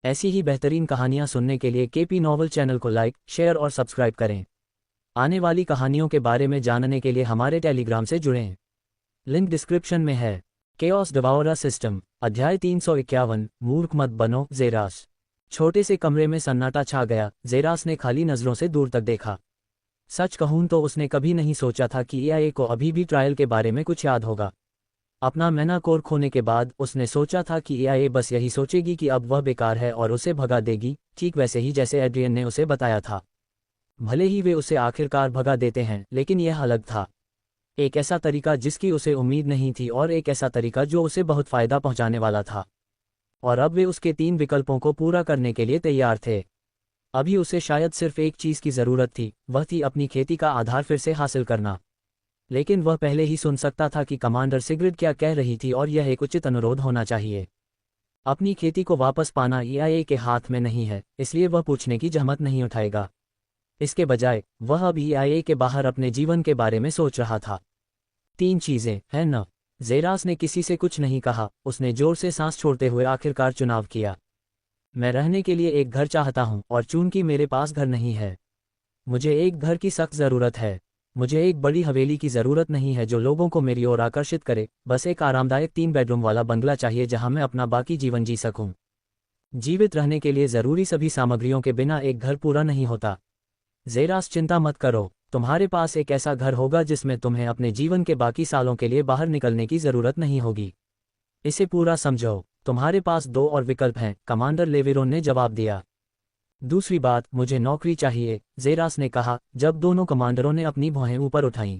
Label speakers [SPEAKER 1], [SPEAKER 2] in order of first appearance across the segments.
[SPEAKER 1] ऐसी ही बेहतरीन कहानियाँ सुनने के लिए केपी नॉवल चैनल को लाइक, शेयर और सब्सक्राइब करें। आने वाली कहानियों के बारे में जानने के लिए हमारे टेलीग्राम से जुड़ें। लिंक डिस्क्रिप्शन में है। केओस डिवाउरर सिस्टम, अध्याय 351, मूर्ख मत बनो ज़ेरास। छोटे से कमरे में सन्नाटा छा गया। ज़ेरास ने खाली नज़रों से दूर तक देखा। सच कहूं तो उसने कभी नहीं सोचा था कि एआई को अभी भी ट्रायल के बारे में कुछ याद होगा। अपना मैनाकोर खोने के बाद उसने सोचा था कि एआई बस यही सोचेगी कि अब वह बेकार है और उसे भगा देगी, ठीक वैसे ही जैसे एड्रियन ने उसे बताया था। भले ही वे उसे आखिरकार भगा देते हैं, लेकिन यह अलग था। एक ऐसा तरीका जिसकी उसे उम्मीद नहीं थी और एक ऐसा तरीका जो उसे बहुत फ़ायदा पहुंचाने वाला था। और अब वे उसके 3 विकल्पों को पूरा करने के लिए तैयार थे। अभी उसे शायद सिर्फ एक चीज़ की ज़रूरत थी, वह थी अपनी खेती का आधार फिर से हासिल करना। लेकिन वह पहले ही सुन सकता था कि कमांडर सिग्रिड क्या कह रही थी और यह एक उचित अनुरोध होना चाहिए। अपनी खेती को वापस पाना एआई के हाथ में नहीं है, इसलिए वह पूछने की जहमत नहीं उठाएगा। इसके बजाय वह अब एआई के बाहर अपने जीवन के बारे में सोच रहा था। 3 चीज़ें, है न? ज़ेरास ने किसी से कुछ नहीं कहा। उसने जोर से सांस छोड़ते हुए आखिरकार चुनाव किया। मैं रहने के लिए एक घर चाहता हूँ, और चूंकि मेरे पास घर नहीं है, मुझे एक घर की सख्त ज़रूरत है। मुझे एक बड़ी हवेली की ज़रूरत नहीं है जो लोगों को मेरी ओर आकर्षित करे। बस एक आरामदायक 3 बेडरूम वाला बंगला चाहिए जहां मैं अपना बाकी जीवन जी सकूं। जीवित रहने के लिए ज़रूरी सभी सामग्रियों के बिना एक घर पूरा नहीं होता। ज़ेरास, चिंता मत करो, तुम्हारे पास एक ऐसा घर होगा जिसमें तुम्हें अपने जीवन के बाकी सालों के लिए बाहर निकलने की ज़रूरत नहीं होगी। इसे पूरा समझो। तुम्हारे पास 2 और विकल्प हैं, कमांडर लेविरोन ने जवाब दिया। दूसरी बात, मुझे नौकरी चाहिए, ज़ेरास ने कहा जब दोनों कमांडरों ने अपनी भौहें ऊपर उठाईं।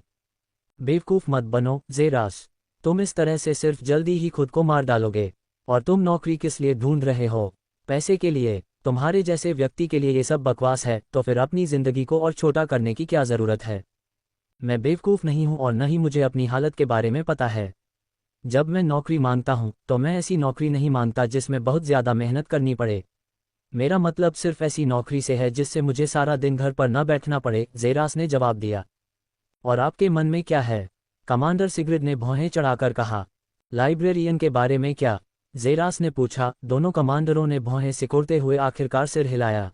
[SPEAKER 1] बेवकूफ़ मत बनो ज़ेरास, तुम इस तरह से सिर्फ जल्दी ही खुद को मार डालोगे। और तुम नौकरी किस लिए ढूंढ रहे हो? पैसे के लिए? तुम्हारे जैसे व्यक्ति के लिए ये सब बकवास है, तो फिर अपनी ज़िंदगी को और छोटा करने की क्या ज़रूरत है? मैं बेवकूफ़ नहीं हूँ और न ही मुझे अपनी हालत के बारे में पता है। जब मैं नौकरी मांगता हूँ तो मैं ऐसी नौकरी नहीं मांगता जिसमें बहुत ज़्यादा मेहनत करनी पड़े। मेरा मतलब सिर्फ ऐसी नौकरी से है जिससे मुझे सारा दिन घर पर न बैठना पड़े, ज़ेरास ने जवाब दिया। और आपके मन में क्या है? कमांडर सिग्रिड ने भौहें चढ़ाकर कहा। लाइब्रेरियन के बारे में क्या? ज़ेरास ने पूछा। दोनों कमांडरों ने भौहें सिकोड़ते हुए आखिरकार सिर हिलाया।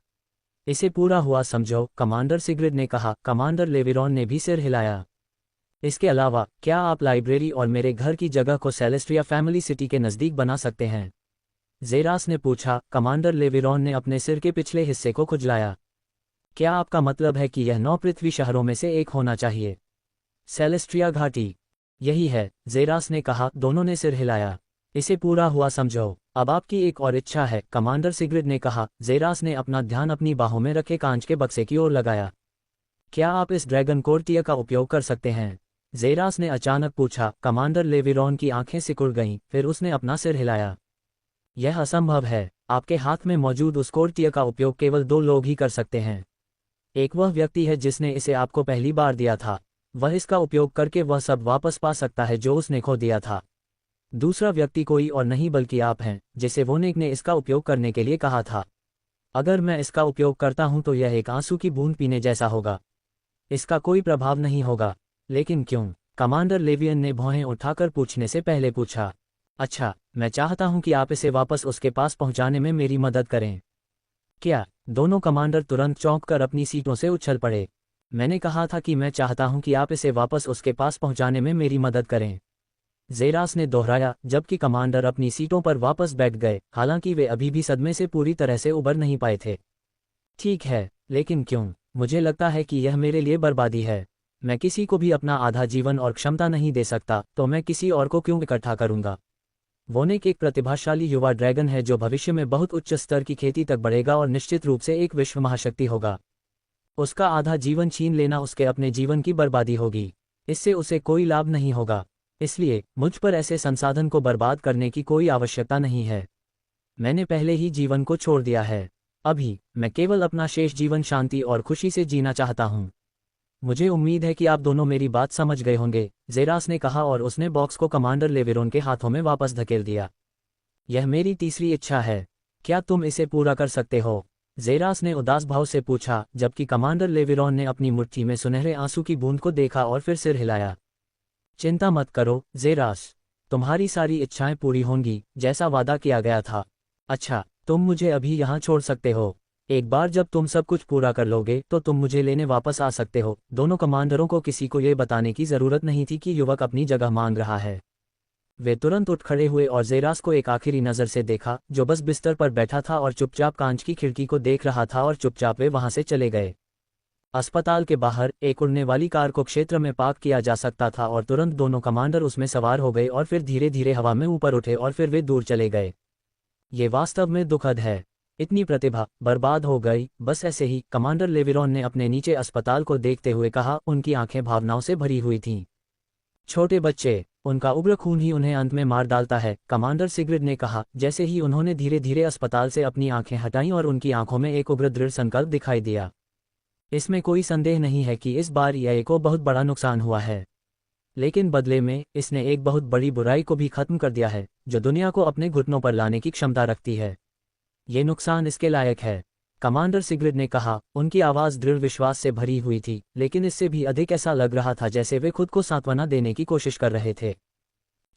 [SPEAKER 1] इसे पूरा हुआ समझो, कमांडर सिग्रिड ने कहा। कमांडर लेविरोन ने भी सिर हिलाया। इसके अलावा क्या आप लाइब्रेरी और मेरे घर की जगह को सेलेस्ट्रिया फैमिली सिटी के नज़दीक बना सकते हैं? ज़ेरास ने पूछा। कमांडर लेविरोन ने अपने सिर के पिछले हिस्से को खुजलाया। क्या आपका मतलब है कि यह 9 पृथ्वी शहरों में से एक होना चाहिए? सेलेस्ट्रिया घाटी? यही है, ज़ेरास ने कहा। दोनों ने सिर हिलाया। इसे पूरा हुआ समझो। अब आपकी एक और इच्छा है, कमांडर सिग्रिड ने कहा। ज़ेरास ने अपना ध्यान अपनी बाहों में रखे कांच के बक्से की ओर लगाया। क्या आप इस ड्रैगन कोर्टिया का उपयोग कर सकते हैं? ज़ेरास ने अचानक पूछा। कमांडर लेविरोन की आंखें सिकुड़ गईं, फिर उसने अपना सिर हिलाया। यह असंभव है। आपके हाथ में मौजूद उस कोर्टिया का उपयोग केवल 2 लोग ही कर सकते हैं। एक वह व्यक्ति है जिसने इसे आपको पहली बार दिया था। वह इसका उपयोग करके वह सब वापस पा सकता है जो उसने खो दिया था। दूसरा व्यक्ति कोई और नहीं बल्कि आप हैं, जिसे वोनेक ने इसका उपयोग करने के लिए कहा था। अगर मैं इसका उपयोग करता हूं तो यह एक आंसू की बूंद पीने जैसा होगा। इसका कोई प्रभाव नहीं होगा। लेकिन क्यों? कमांडर लेवियन ने भौहें उठाकर पूछने से पहले पूछा। अच्छा, मैं चाहता हूं कि आप इसे वापस उसके पास पहुंचाने में मेरी मदद करें। क्या? दोनों कमांडर तुरंत चौंककर अपनी सीटों से उछल पड़े। मैंने कहा था कि मैं चाहता हूं कि आप इसे वापस उसके पास पहुंचाने में मेरी मदद करें, ज़ेरास ने दोहराया, जबकि कमांडर अपनी सीटों पर वापस बैठ गए, हालांकि वे अभी भी सदमे से पूरी तरह से उबर नहीं पाए थे। ठीक है, लेकिन क्यों? मुझे लगता है कि यह मेरे लिए बर्बादी है। मैं किसी को भी अपना आधा जीवन और क्षमता नहीं दे सकता, तो मैं किसी और को क्यों इकट्ठा करूंगा? वोनेक एक प्रतिभाशाली युवा ड्रैगन है जो भविष्य में बहुत उच्च स्तर की खेती तक बढ़ेगा और निश्चित रूप से एक विश्व महाशक्ति होगा। उसका आधा जीवन छीन लेना उसके अपने जीवन की बर्बादी होगी। इससे उसे कोई लाभ नहीं होगा। इसलिए मुझ पर ऐसे संसाधन को बर्बाद करने की कोई आवश्यकता नहीं है। मैंने पहले ही जीवन को छोड़ दिया है। अभी मैं केवल अपना शेष जीवन शांति और खुशी से जीना चाहता हूँ। मुझे उम्मीद है कि आप दोनों मेरी बात समझ गए होंगे, ज़ेरास ने कहा और उसने बॉक्स को कमांडर लेविरोन के हाथों में वापस धकेल दिया। यह मेरी तीसरी इच्छा है। क्या तुम इसे पूरा कर सकते हो? ज़ेरास ने उदास भाव से पूछा, जबकि कमांडर लेविरोन ने अपनी मुट्ठी में सुनहरे आंसू की बूंद को देखा और फिर सिर हिलाया। चिंता मत करो ज़ेरास, तुम्हारी सारी इच्छाएं पूरी होंगी, जैसा वादा किया गया था। अच्छा, तुम मुझे अभी यहाँ छोड़ सकते हो। एक बार जब तुम सब कुछ पूरा कर लोगे तो तुम मुझे लेने वापस आ सकते हो। दोनों कमांडरों को किसी को ये बताने की जरूरत नहीं थी कि युवक अपनी जगह मांग रहा है। वे तुरंत उठ खड़े हुए और जेरास को एक आखिरी नज़र से देखा, जो बस बिस्तर पर बैठा था और चुपचाप कांच की खिड़की को देख रहा था, और चुपचाप वे वहां से चले गए। अस्पताल के बाहर एक उड़ने वाली कार को क्षेत्र में पार्क किया जा सकता था और तुरंत दोनों कमांडर उसमें सवार हो गए और फिर धीरे धीरे हवा में ऊपर उठे और फिर वे दूर चले गए। ये वास्तव में दुखद है। इतनी प्रतिभा बर्बाद हो गई। बस ऐसे ही, कमांडर लेविरॉन ने अपने नीचे अस्पताल को देखते हुए कहा। उनकी आंखें भावनाओं से भरी हुई थीं। छोटे बच्चे, उनका उग्र खून ही उन्हें अंत में मार डालता है, कमांडर सिग्रिड ने कहा, जैसे ही उन्होंने धीरे धीरे अस्पताल से अपनी आंखें हटाईं और उनकी आंखों में एक उग्र दृढ़ संकल्प दिखाई दिया। इसमें कोई संदेह नहीं है कि इस बार ईआई को बहुत बड़ा नुकसान हुआ है, लेकिन बदले में इसने एक बहुत बड़ी बुराई को भी खत्म कर दिया है, जो दुनिया को अपने घुटनों पर लाने की क्षमता रखती है। ये नुकसान इसके लायक है, कमांडर सिग्रिड ने कहा। उनकी आवाज़ दृढ़ विश्वास से भरी हुई थी, लेकिन इससे भी अधिक ऐसा लग रहा था जैसे वे खुद को सांत्वना देने की कोशिश कर रहे थे।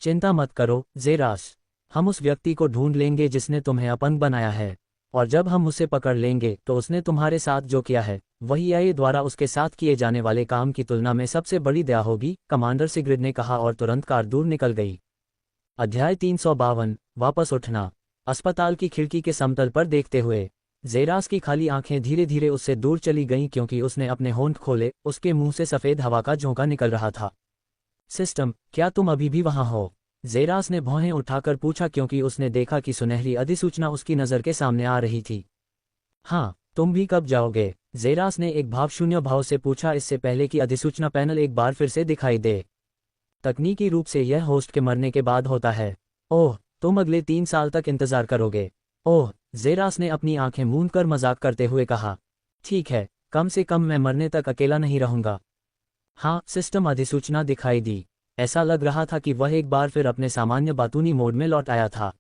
[SPEAKER 1] चिंता मत करो जेरास, हम उस व्यक्ति को ढूंढ लेंगे जिसने तुम्हें अपंग बनाया है, और जब हम उसे पकड़ लेंगे तो उसने तुम्हारे साथ जो किया है वही ईआई द्वारा उसके साथ किए जाने वाले काम की तुलना में सबसे बड़ी दया होगी, कमांडर सिग्रिड ने कहा, और तुरंत कार दूर निकल गई। अध्याय 352 वापस उठना। अस्पताल की खिड़की के समतल पर देखते हुए जेरास की खाली आंखें धीरे धीरे उससे दूर चली गईं, क्योंकि उसने अपने होंठ खोले। उसके मुंह से सफ़ेद हवा का झोंका निकल रहा था। सिस्टम, क्या तुम अभी भी वहां हो? जेरास ने भौहें उठाकर पूछा, क्योंकि उसने देखा कि सुनहरी अधिसूचना उसकी नज़र के सामने आ रही थी। हाँ, तुम भी कब जाओगे? जेरास ने एक भावशून्य भाव से पूछा, इससे पहले कि अधिसूचना पैनल एक बार फिर से दिखाई दे। तकनीकी रूप से यह होस्ट के मरने के बाद होता है। ओह, तुम अगले 3 साल तक इंतजार करोगे? ओह, जेरास ने अपनी आंखें मूंद कर मजाक करते हुए कहा। ठीक है, कम से कम मैं मरने तक अकेला नहीं रहूंगा। हाँ, सिस्टम अधिसूचना दिखाई दी। ऐसा लग रहा था कि वह एक बार फिर अपने सामान्य बातूनी मोड में लौट आया था।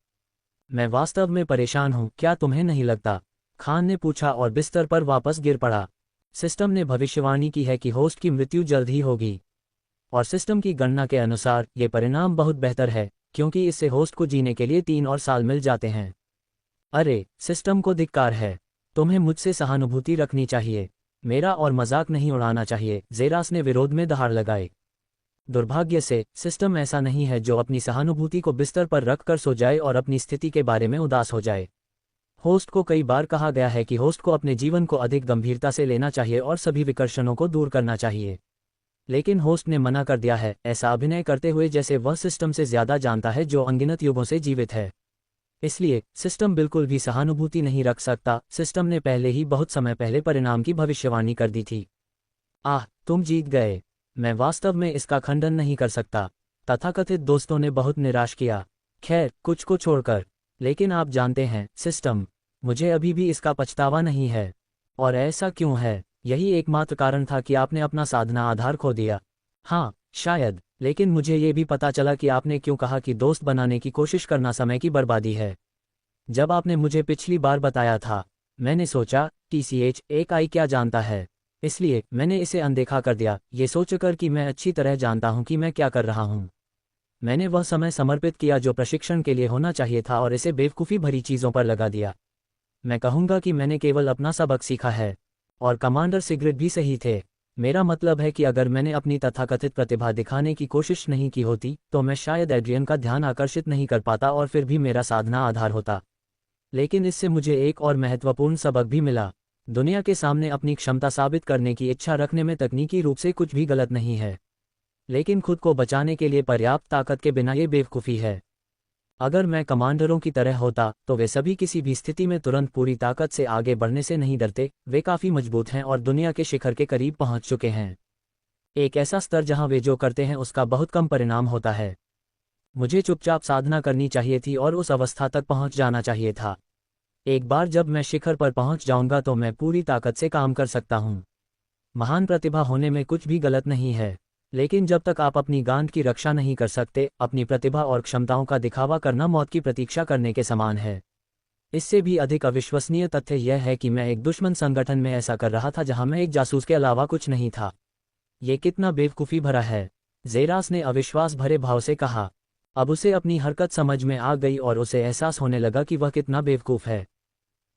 [SPEAKER 1] मैं वास्तव में परेशान हूँ, क्या तुम्हें नहीं लगता? खान ने पूछा और बिस्तर पर वापस गिर पड़ा। सिस्टम ने भविष्यवाणी की है कि होस्ट की मृत्यु जल्द ही होगी, और सिस्टम की गणना के अनुसार ये परिणाम बहुत बेहतर है, क्योंकि इससे होस्ट को जीने के लिए 3 और साल मिल जाते हैं। अरे, सिस्टम को धिक्कार है। तुम्हें मुझसे सहानुभूति रखनी चाहिए, मेरा और मजाक नहीं उड़ाना चाहिए, जेरास ने विरोध में दहाड़ लगाई। दुर्भाग्य से, सिस्टम ऐसा नहीं है जो अपनी सहानुभूति को बिस्तर पर रख कर सो जाए और अपनी स्थिति के बारे में उदास हो जाए। होस्ट को कई बार कहा गया है कि होस्ट को अपने जीवन को अधिक गंभीरता से लेना चाहिए और सभी विकर्षणों को दूर करना चाहिए, लेकिन होस्ट ने मना कर दिया है, ऐसा अभिनय करते हुए जैसे वह सिस्टम से ज्यादा जानता है जो अनगिनत युगों से जीवित है। इसलिए सिस्टम बिल्कुल भी सहानुभूति नहीं रख सकता। सिस्टम ने पहले ही बहुत समय पहले परिणाम की भविष्यवाणी कर दी थी। आह, तुम जीत गए। मैं वास्तव में इसका खंडन नहीं कर सकता। तथाकथित दोस्तों ने बहुत निराश किया। खैर, कुछ को छोड़कर। लेकिन आप जानते हैं सिस्टम, मुझे अभी भी इसका पछतावा नहीं है। और ऐसा क्यों है? यही एकमात्र कारण था कि आपने अपना साधना आधार खो दिया। हाँ, शायद, लेकिन मुझे ये भी पता चला कि आपने क्यों कहा कि दोस्त बनाने की कोशिश करना समय की बर्बादी है। जब आपने मुझे पिछली बार बताया था, मैंने सोचा TCH एक आई क्या जानता है, इसलिए मैंने इसे अनदेखा कर दिया, ये सोचकर कि मैं अच्छी तरह जानता हूं कि मैं क्या कर रहा हूं। मैंने वह समय समर्पित किया जो प्रशिक्षण के लिए होना चाहिए था और इसे बेवकूफ़ी भरी चीज़ों पर लगा दिया। मैं कहूँगा कि मैंने केवल अपना सबक सीखा है, और कमांडर सिग्रिड भी सही थे। मेरा मतलब है कि अगर मैंने अपनी तथाकथित प्रतिभा दिखाने की कोशिश नहीं की होती तो मैं शायद एड्रियन का ध्यान आकर्षित नहीं कर पाता और फिर भी मेरा साधना आधार होता। लेकिन इससे मुझे एक और महत्वपूर्ण सबक भी मिला। दुनिया के सामने अपनी क्षमता साबित करने की इच्छा रखने में तकनीकी रूप से कुछ भी गलत नहीं है, लेकिन खुद को बचाने के लिए पर्याप्त ताकत के बिना ये बेवकूफ़ी है। अगर मैं कमांडरों की तरह होता तो वे सभी किसी भी स्थिति में तुरंत पूरी ताकत से आगे बढ़ने से नहीं डरते। वे काफ़ी मजबूत हैं और दुनिया के शिखर के करीब पहुंच चुके हैं, एक ऐसा स्तर जहां वे जो करते हैं उसका बहुत कम परिणाम होता है। मुझे चुपचाप साधना करनी चाहिए थी और उस अवस्था तक पहुंच जाना चाहिए था। एक बार जब मैं शिखर पर पहुंच जाऊंगा तो मैं पूरी ताकत से काम कर सकता हूं। महान प्रतिभा होने में कुछ भी गलत नहीं है, लेकिन जब तक आप अपनी गांठ की रक्षा नहीं कर सकते, अपनी प्रतिभा और क्षमताओं का दिखावा करना मौत की प्रतीक्षा करने के समान है। इससे भी अधिक अविश्वसनीय तथ्य यह है कि मैं एक दुश्मन संगठन में ऐसा कर रहा था जहां मैं एक जासूस के अलावा कुछ नहीं था। ये कितना बेवकूफ़ी भरा है, जेरास ने अविश्वास भरे भाव से कहा। अब उसे अपनी हरकत समझ में आ गई और उसे एहसास होने लगा कि वह कितना बेवकूफ़ है।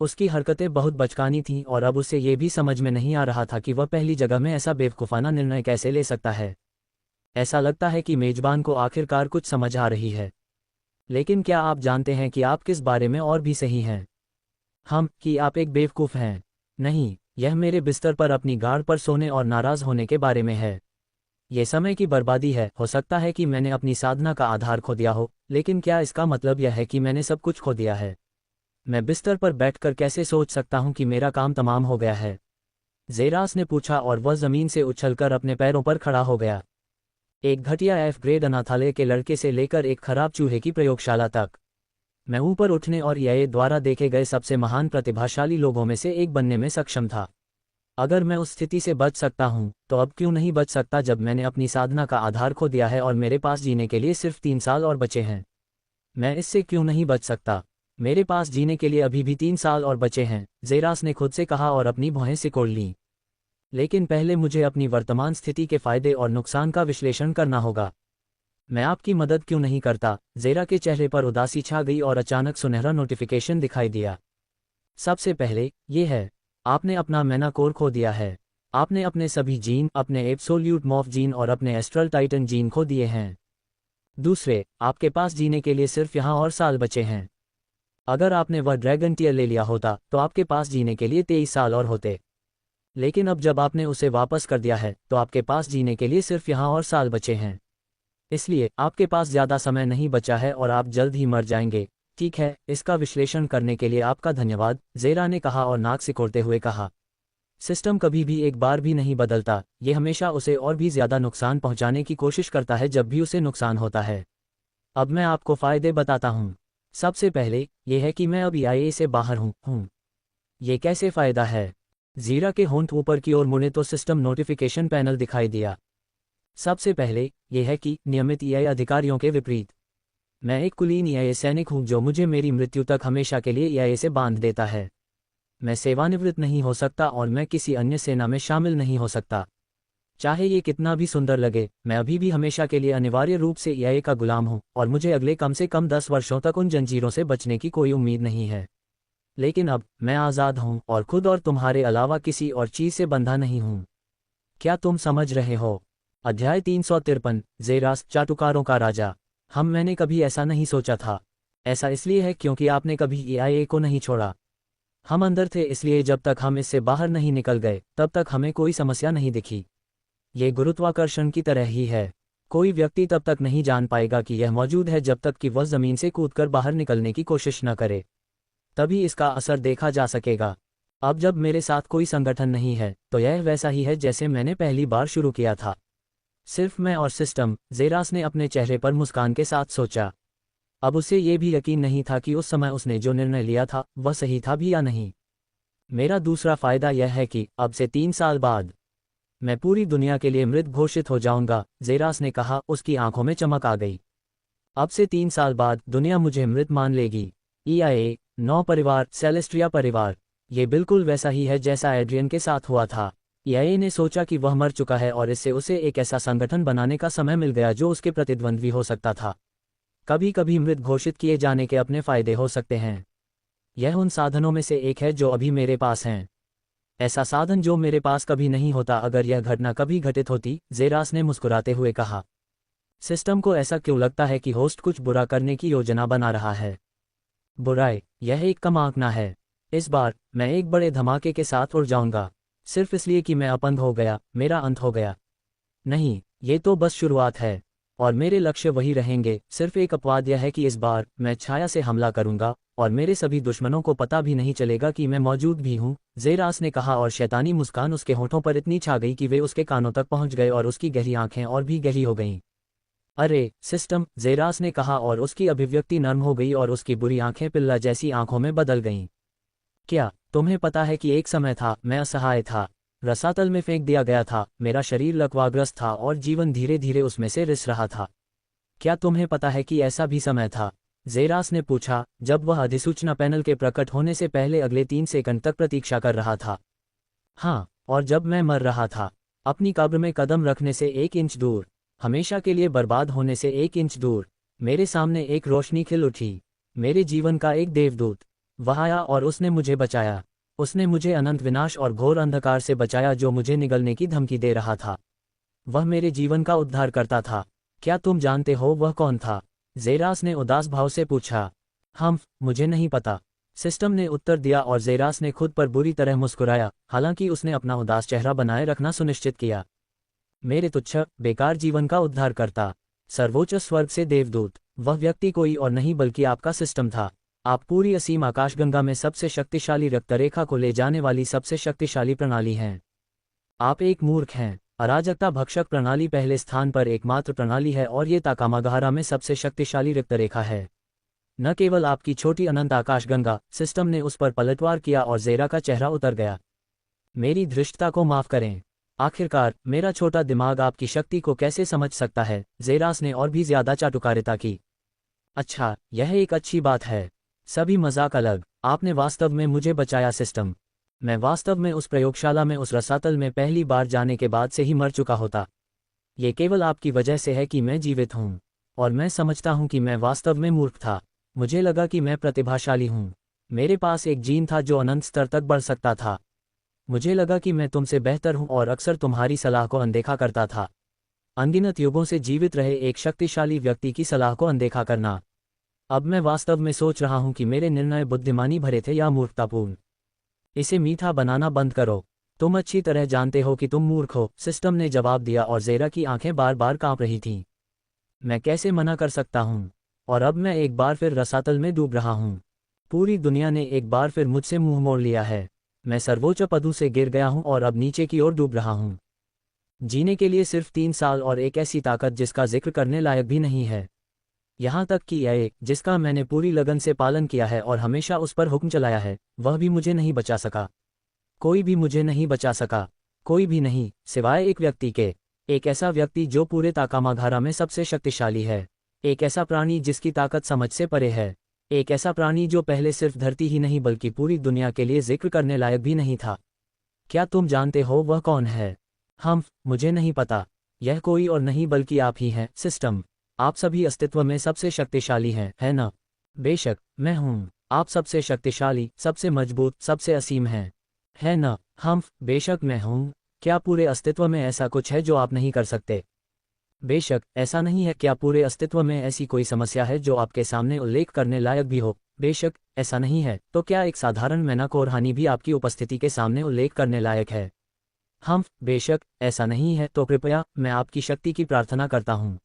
[SPEAKER 1] उसकी हरकतें बहुत बचकानी थीं और अब उसे ये भी समझ में नहीं आ रहा था कि वह पहली जगह में ऐसा बेवकूफ़ाना निर्णय कैसे ले सकता है। ऐसा लगता है कि मेजबान को आखिरकार कुछ समझ आ रही है। लेकिन क्या आप जानते हैं कि आप किस बारे में और भी सही हैं? कि आप एक बेवकूफ़ हैं। नहीं, यह मेरे बिस्तर पर अपनी गाड़ पर सोने और नाराज़ होने के बारे में है। ये समय की बर्बादी है। हो सकता है कि मैंने अपनी साधना का आधार खो दिया हो, लेकिन क्या इसका मतलब यह है कि मैंने सब कुछ खो दिया है? मैं बिस्तर पर बैठकर कैसे सोच सकता हूँ कि मेरा काम तमाम हो गया है? ज़ेरास ने पूछा और वह ज़मीन से उछलकर अपने पैरों पर खड़ा हो गया। एक घटिया एफ ग्रेड अनाथालय के लड़के से लेकर एक खराब चूहे की प्रयोगशाला तक, मैं ऊपर उठने और EIA द्वारा देखे गए सबसे महान प्रतिभाशाली लोगों में से एक बनने में सक्षम था। अगर मैं उस स्थिति से बच सकता हूँ, तो अब क्यों नहीं बच सकता जब मैंने अपनी साधना का आधार खो दिया है और मेरे पास जीने के लिए सिर्फ 3 साल और बचे हैं? मैं इससे क्यों नहीं बच सकता? मेरे पास जीने के लिए अभी भी 3 साल और बचे हैं, ज़ेरास ने खुद से कहा और अपनी भौहें सिकोड़ लीं। लेकिन पहले मुझे अपनी वर्तमान स्थिति के फायदे और नुकसान का विश्लेषण करना होगा। मैं आपकी मदद क्यों नहीं करता? ज़ेरा के चेहरे पर उदासी छा गई और अचानक सुनहरा नोटिफिकेशन दिखाई दिया। सबसे पहले, ये है, आपने अपना मैनाकोर खो दिया है। आपने अपने सभी जीन, अपने एब्सोल्यूट मॉर्फ जीन और अपने एस्ट्रल टाइटन जीन खो दिए हैं। दूसरे, आपके पास जीने के लिए सिर्फ यहाँ और साल बचे हैं। अगर आपने वह ड्रैगन टीयर ले लिया होता, तो आपके पास जीने के लिए 23 साल और होते। लेकिन अब जब आपने उसे वापस कर दिया है, तो आपके पास जीने के लिए सिर्फ यहाँ और साल बचे हैं। इसलिए आपके पास ज़्यादा समय नहीं बचा है और आप जल्द ही मर जाएंगे। ठीक है, इसका विश्लेषण करने के लिए आपका धन्यवाद, ज़ेरा ने कहा और नाक सिकोड़ते हुए कहा। सिस्टम कभी भी एक बार भी नहीं बदलता, ये हमेशा उसे और भी ज़्यादा नुकसान पहुंचाने की कोशिश करता है जब भी उसे नुकसान होता है। अब मैं आपको फ़ायदे बताता हूँ। सबसे पहले, यह है कि मैं अब EIA से बाहर हूँ। ये कैसे फ़ायदा है? ज़ीरा के होंठ ऊपर की ओर मुड़े तो सिस्टम नोटिफिकेशन पैनल दिखाई दिया। सबसे पहले, यह है कि नियमित EIA अधिकारियों के विपरीत, मैं एक कुलीन EIA सैनिक हूँ जो मुझे मेरी मृत्यु तक हमेशा के लिए EIA से बांध देता है। मैं सेवानिवृत्त नहीं हो सकता और मैं किसी अन्य सेना में शामिल नहीं हो सकता। चाहे ये कितना भी सुंदर लगे, मैं अभी भी हमेशा के लिए अनिवार्य रूप से EIA का गुलाम हूँ और मुझे अगले कम से कम 10 वर्षों तक उन जंजीरों से बचने की कोई उम्मीद नहीं है। लेकिन अब मैं आज़ाद हूँ और खुद और तुम्हारे अलावा किसी और चीज़ से बंधा नहीं हूँ। क्या तुम समझ रहे हो? अध्याय 353, ज़ेरास, चाटुकारों का राजा। मैंने कभी ऐसा नहीं सोचा था। ऐसा इसलिए है क्योंकि आपने कभी EIA को नहीं छोड़ा। हम अंदर थे, इसलिए जब तक हम इससे बाहर नहीं निकल गए, तब तक हमें कोई समस्या नहीं दिखी। ये गुरुत्वाकर्षण की तरह ही है। कोई व्यक्ति तब तक नहीं जान पाएगा कि यह मौजूद है जब तक कि वह ज़मीन से कूदकर बाहर निकलने की कोशिश न करे। तभी इसका असर देखा जा सकेगा। अब जब मेरे साथ कोई संगठन नहीं है, तो यह वैसा ही है जैसे मैंने पहली बार शुरू किया था। सिर्फ मैं और सिस्टम, ज़ेरास ने अपने चेहरे पर मुस्कान के साथ सोचा। अब उसे ये भी यकीन नहीं था कि उस समय उसने जो निर्णय लिया था, वह सही था भी या नहीं। मेरा दूसरा फ़ायदा यह है कि अब से 3 साल बाद मैं पूरी दुनिया के लिए मृत घोषित हो जाऊंगा, ज़ेरास ने कहा। उसकी आंखों में चमक आ गई। अब से 3 साल बाद दुनिया मुझे मृत मान लेगी। EIA, 9 परिवार, सेलेस्ट्रिया परिवार, ये बिल्कुल वैसा ही है जैसा एड्रियन के साथ हुआ था। EIA ने सोचा कि वह मर चुका है और इससे उसे एक ऐसा संगठन बनाने का समय मिल गया जो उसके प्रतिद्वंद्वी हो सकता था। कभी कभी मृत घोषित किए जाने के अपने फ़ायदे हो सकते हैं। यह उन साधनों में से एक है जो अभी मेरे पास हैं। ऐसा साधन जो मेरे पास कभी नहीं होता अगर यह घटना कभी घटित होती, ज़ेरास ने मुस्कुराते हुए कहा। सिस्टम को ऐसा क्यों लगता है कि होस्ट कुछ बुरा करने की योजना बना रहा है? बुराई, यह एक कम आंकना है। इस बार मैं एक बड़े धमाके के साथ उड़ जाऊंगा, सिर्फ इसलिए कि मैं अपंग हो गया, मेरा अंत हो गया। नहीं, ये तो बस शुरुआत है और मेरे लक्ष्य वही रहेंगे। सिर्फ एक अपवाद यह है कि इस बार मैं छाया से हमला करूंगा और मेरे सभी दुश्मनों को पता भी नहीं चलेगा कि मैं मौजूद भी हूं, ज़ेरास ने कहा और शैतानी मुस्कान उसके होठों पर इतनी छा गई कि वे उसके कानों तक पहुंच गए और उसकी गहरी आंखें और भी गहरी हो गईं। अरे सिस्टम, ज़ेरास ने कहा और उसकी अभिव्यक्ति नर्म हो गई और उसकी बुरी आंखें पिल्ला जैसी आंखों में बदल गईं। क्या तुम्हें पता है कि एक समय था, मैं असहाय था, रसातल में फेंक दिया गया था, मेरा शरीर लकवाग्रस्त था और जीवन धीरे धीरे उसमें से रिस रहा था। क्या तुम्हें पता है कि ऐसा भी समय था? ज़ेरास ने पूछा, जब वह अधिसूचना पैनल के प्रकट होने से पहले अगले 3 सेकंड तक प्रतीक्षा कर रहा था। हाँ, और जब मैं मर रहा था, अपनी कब्र में कदम रखने से 1 इंच दूर, हमेशा के लिए बर्बाद होने से 1 इंच दूर, मेरे सामने एक रोशनी खिल उठी, मेरे जीवन का एक देवदूत। वह आया और उसने मुझे बचाया। उसने मुझे अनंत विनाश और घोर अंधकार से बचाया जो मुझे निगलने की धमकी दे रहा था। वह मेरे जीवन का उद्धार करता था। क्या तुम जानते हो वह कौन था? ज़ेरास ने उदास भाव से पूछा। मुझे नहीं पता, सिस्टम ने उत्तर दिया और ज़ेरास ने खुद पर बुरी तरह मुस्कुराया, हालांकि उसने अपना उदास चेहरा बनाए रखना सुनिश्चित किया। मेरे तुच्छ, बेकार जीवन का उद्धार करता, सर्वोच्च स्वर्ग से देवदूत, वह व्यक्ति कोई और नहीं बल्कि आपका सिस्टम था। आप पूरी असीम आकाशगंगा में सबसे शक्तिशाली रक्तरेखा को ले जाने वाली सबसे शक्तिशाली प्रणाली हैं। आप एक मूर्ख हैं। अराजकता भक्षक प्रणाली पहले स्थान पर एकमात्र प्रणाली है और ये ताकामागाहरा में सबसे शक्तिशाली रक्तरेखा है। न केवल आपकी छोटी अनंत आकाशगंगा, सिस्टम ने उस पर पलटवार किया और ज़ेरा का चेहरा उतर गया। मेरी धृष्टता को माफ करें। आखिरकार मेरा छोटा दिमाग आपकी शक्ति को कैसे समझ सकता है? ज़ेरास ने और भी ज्यादा चाटुकारिता की। अच्छा, यह एक अच्छी बात है। सभी मजाक अलग, आपने वास्तव में मुझे बचाया सिस्टम। मैं वास्तव में उस प्रयोगशाला में उस रसातल में पहली बार जाने के बाद से ही मर चुका होता। ये केवल आपकी वजह से है कि मैं जीवित हूँ। और मैं समझता हूँ कि मैं वास्तव में मूर्ख था। मुझे लगा कि मैं प्रतिभाशाली हूँ। मेरे पास एक जीन था जो अनंत स्तर तक बढ़ सकता था। मुझे लगा कि मैं तुमसे बेहतर हूँ और अक्सर तुम्हारी सलाह को अनदेखा करता था। अनगिनत युगों से जीवित रहे एक शक्तिशाली व्यक्ति की सलाह को अनदेखा करना। अब मैं वास्तव में सोच रहा हूँ कि मेरे निर्णय बुद्धिमानी भरे थे या मूर्खतापूर्ण। इसे मीठा बनाना बंद करो। तुम अच्छी तरह जानते हो कि तुम मूर्ख हो, सिस्टम ने जवाब दिया और ज़ेरा की आंखें बार बार कांप रही थीं। मैं कैसे मना कर सकता हूँ? और अब मैं एक बार फिर रसातल में डूब रहा हूँ। पूरी दुनिया ने एक बार फिर मुझसे मुंह मोड़ लिया है। मैं सर्वोच्च पदों से गिर गया हूँ और अब नीचे की ओर डूब रहा हूँ। जीने के लिए सिर्फ 3 साल और एक ऐसी ताकत जिसका जिक्र करने लायक भी नहीं है। यहाँ तक कि यह जिसका मैंने पूरी लगन से पालन किया है और हमेशा उस पर हुक्म चलाया है, वह भी मुझे नहीं बचा सका। कोई भी मुझे नहीं बचा सका। कोई भी नहीं, सिवाय एक व्यक्ति के। एक ऐसा व्यक्ति जो पूरे ताकामागाहरा में सबसे शक्तिशाली है। एक ऐसा प्राणी जिसकी ताकत समझ से परे है। एक ऐसा प्राणी जो पहले सिर्फ धरती ही नहीं बल्कि पूरी दुनिया के लिए जिक्र करने लायक भी नहीं था। क्या तुम जानते हो वह कौन है? मुझे नहीं पता। यह कोई और नहीं बल्कि आप ही हैं, सिस्टम। आप सभी अस्तित्व में सबसे शक्तिशाली हैं, है ना? बेशक, मैं हूँ। आप सबसे शक्तिशाली, सबसे मजबूत, सबसे असीम हैं, है ना? बेशक मैं हूँ। क्या पूरे अस्तित्व में ऐसा कुछ है जो आप नहीं कर सकते? बेशक, ऐसा नहीं है। क्या पूरे अस्तित्व में ऐसी कोई समस्या है जो आपके सामने उल्लेख करने लायक भी हो? बेशक, ऐसा नहीं है। तो क्या एक साधारण मेनाकोर हानि भी आपकी उपस्थिति के सामने उल्लेख करने लायक है? बेशक, ऐसा नहीं है। तो कृपया, मैं आपकी शक्ति की प्रार्थना करता हूँ।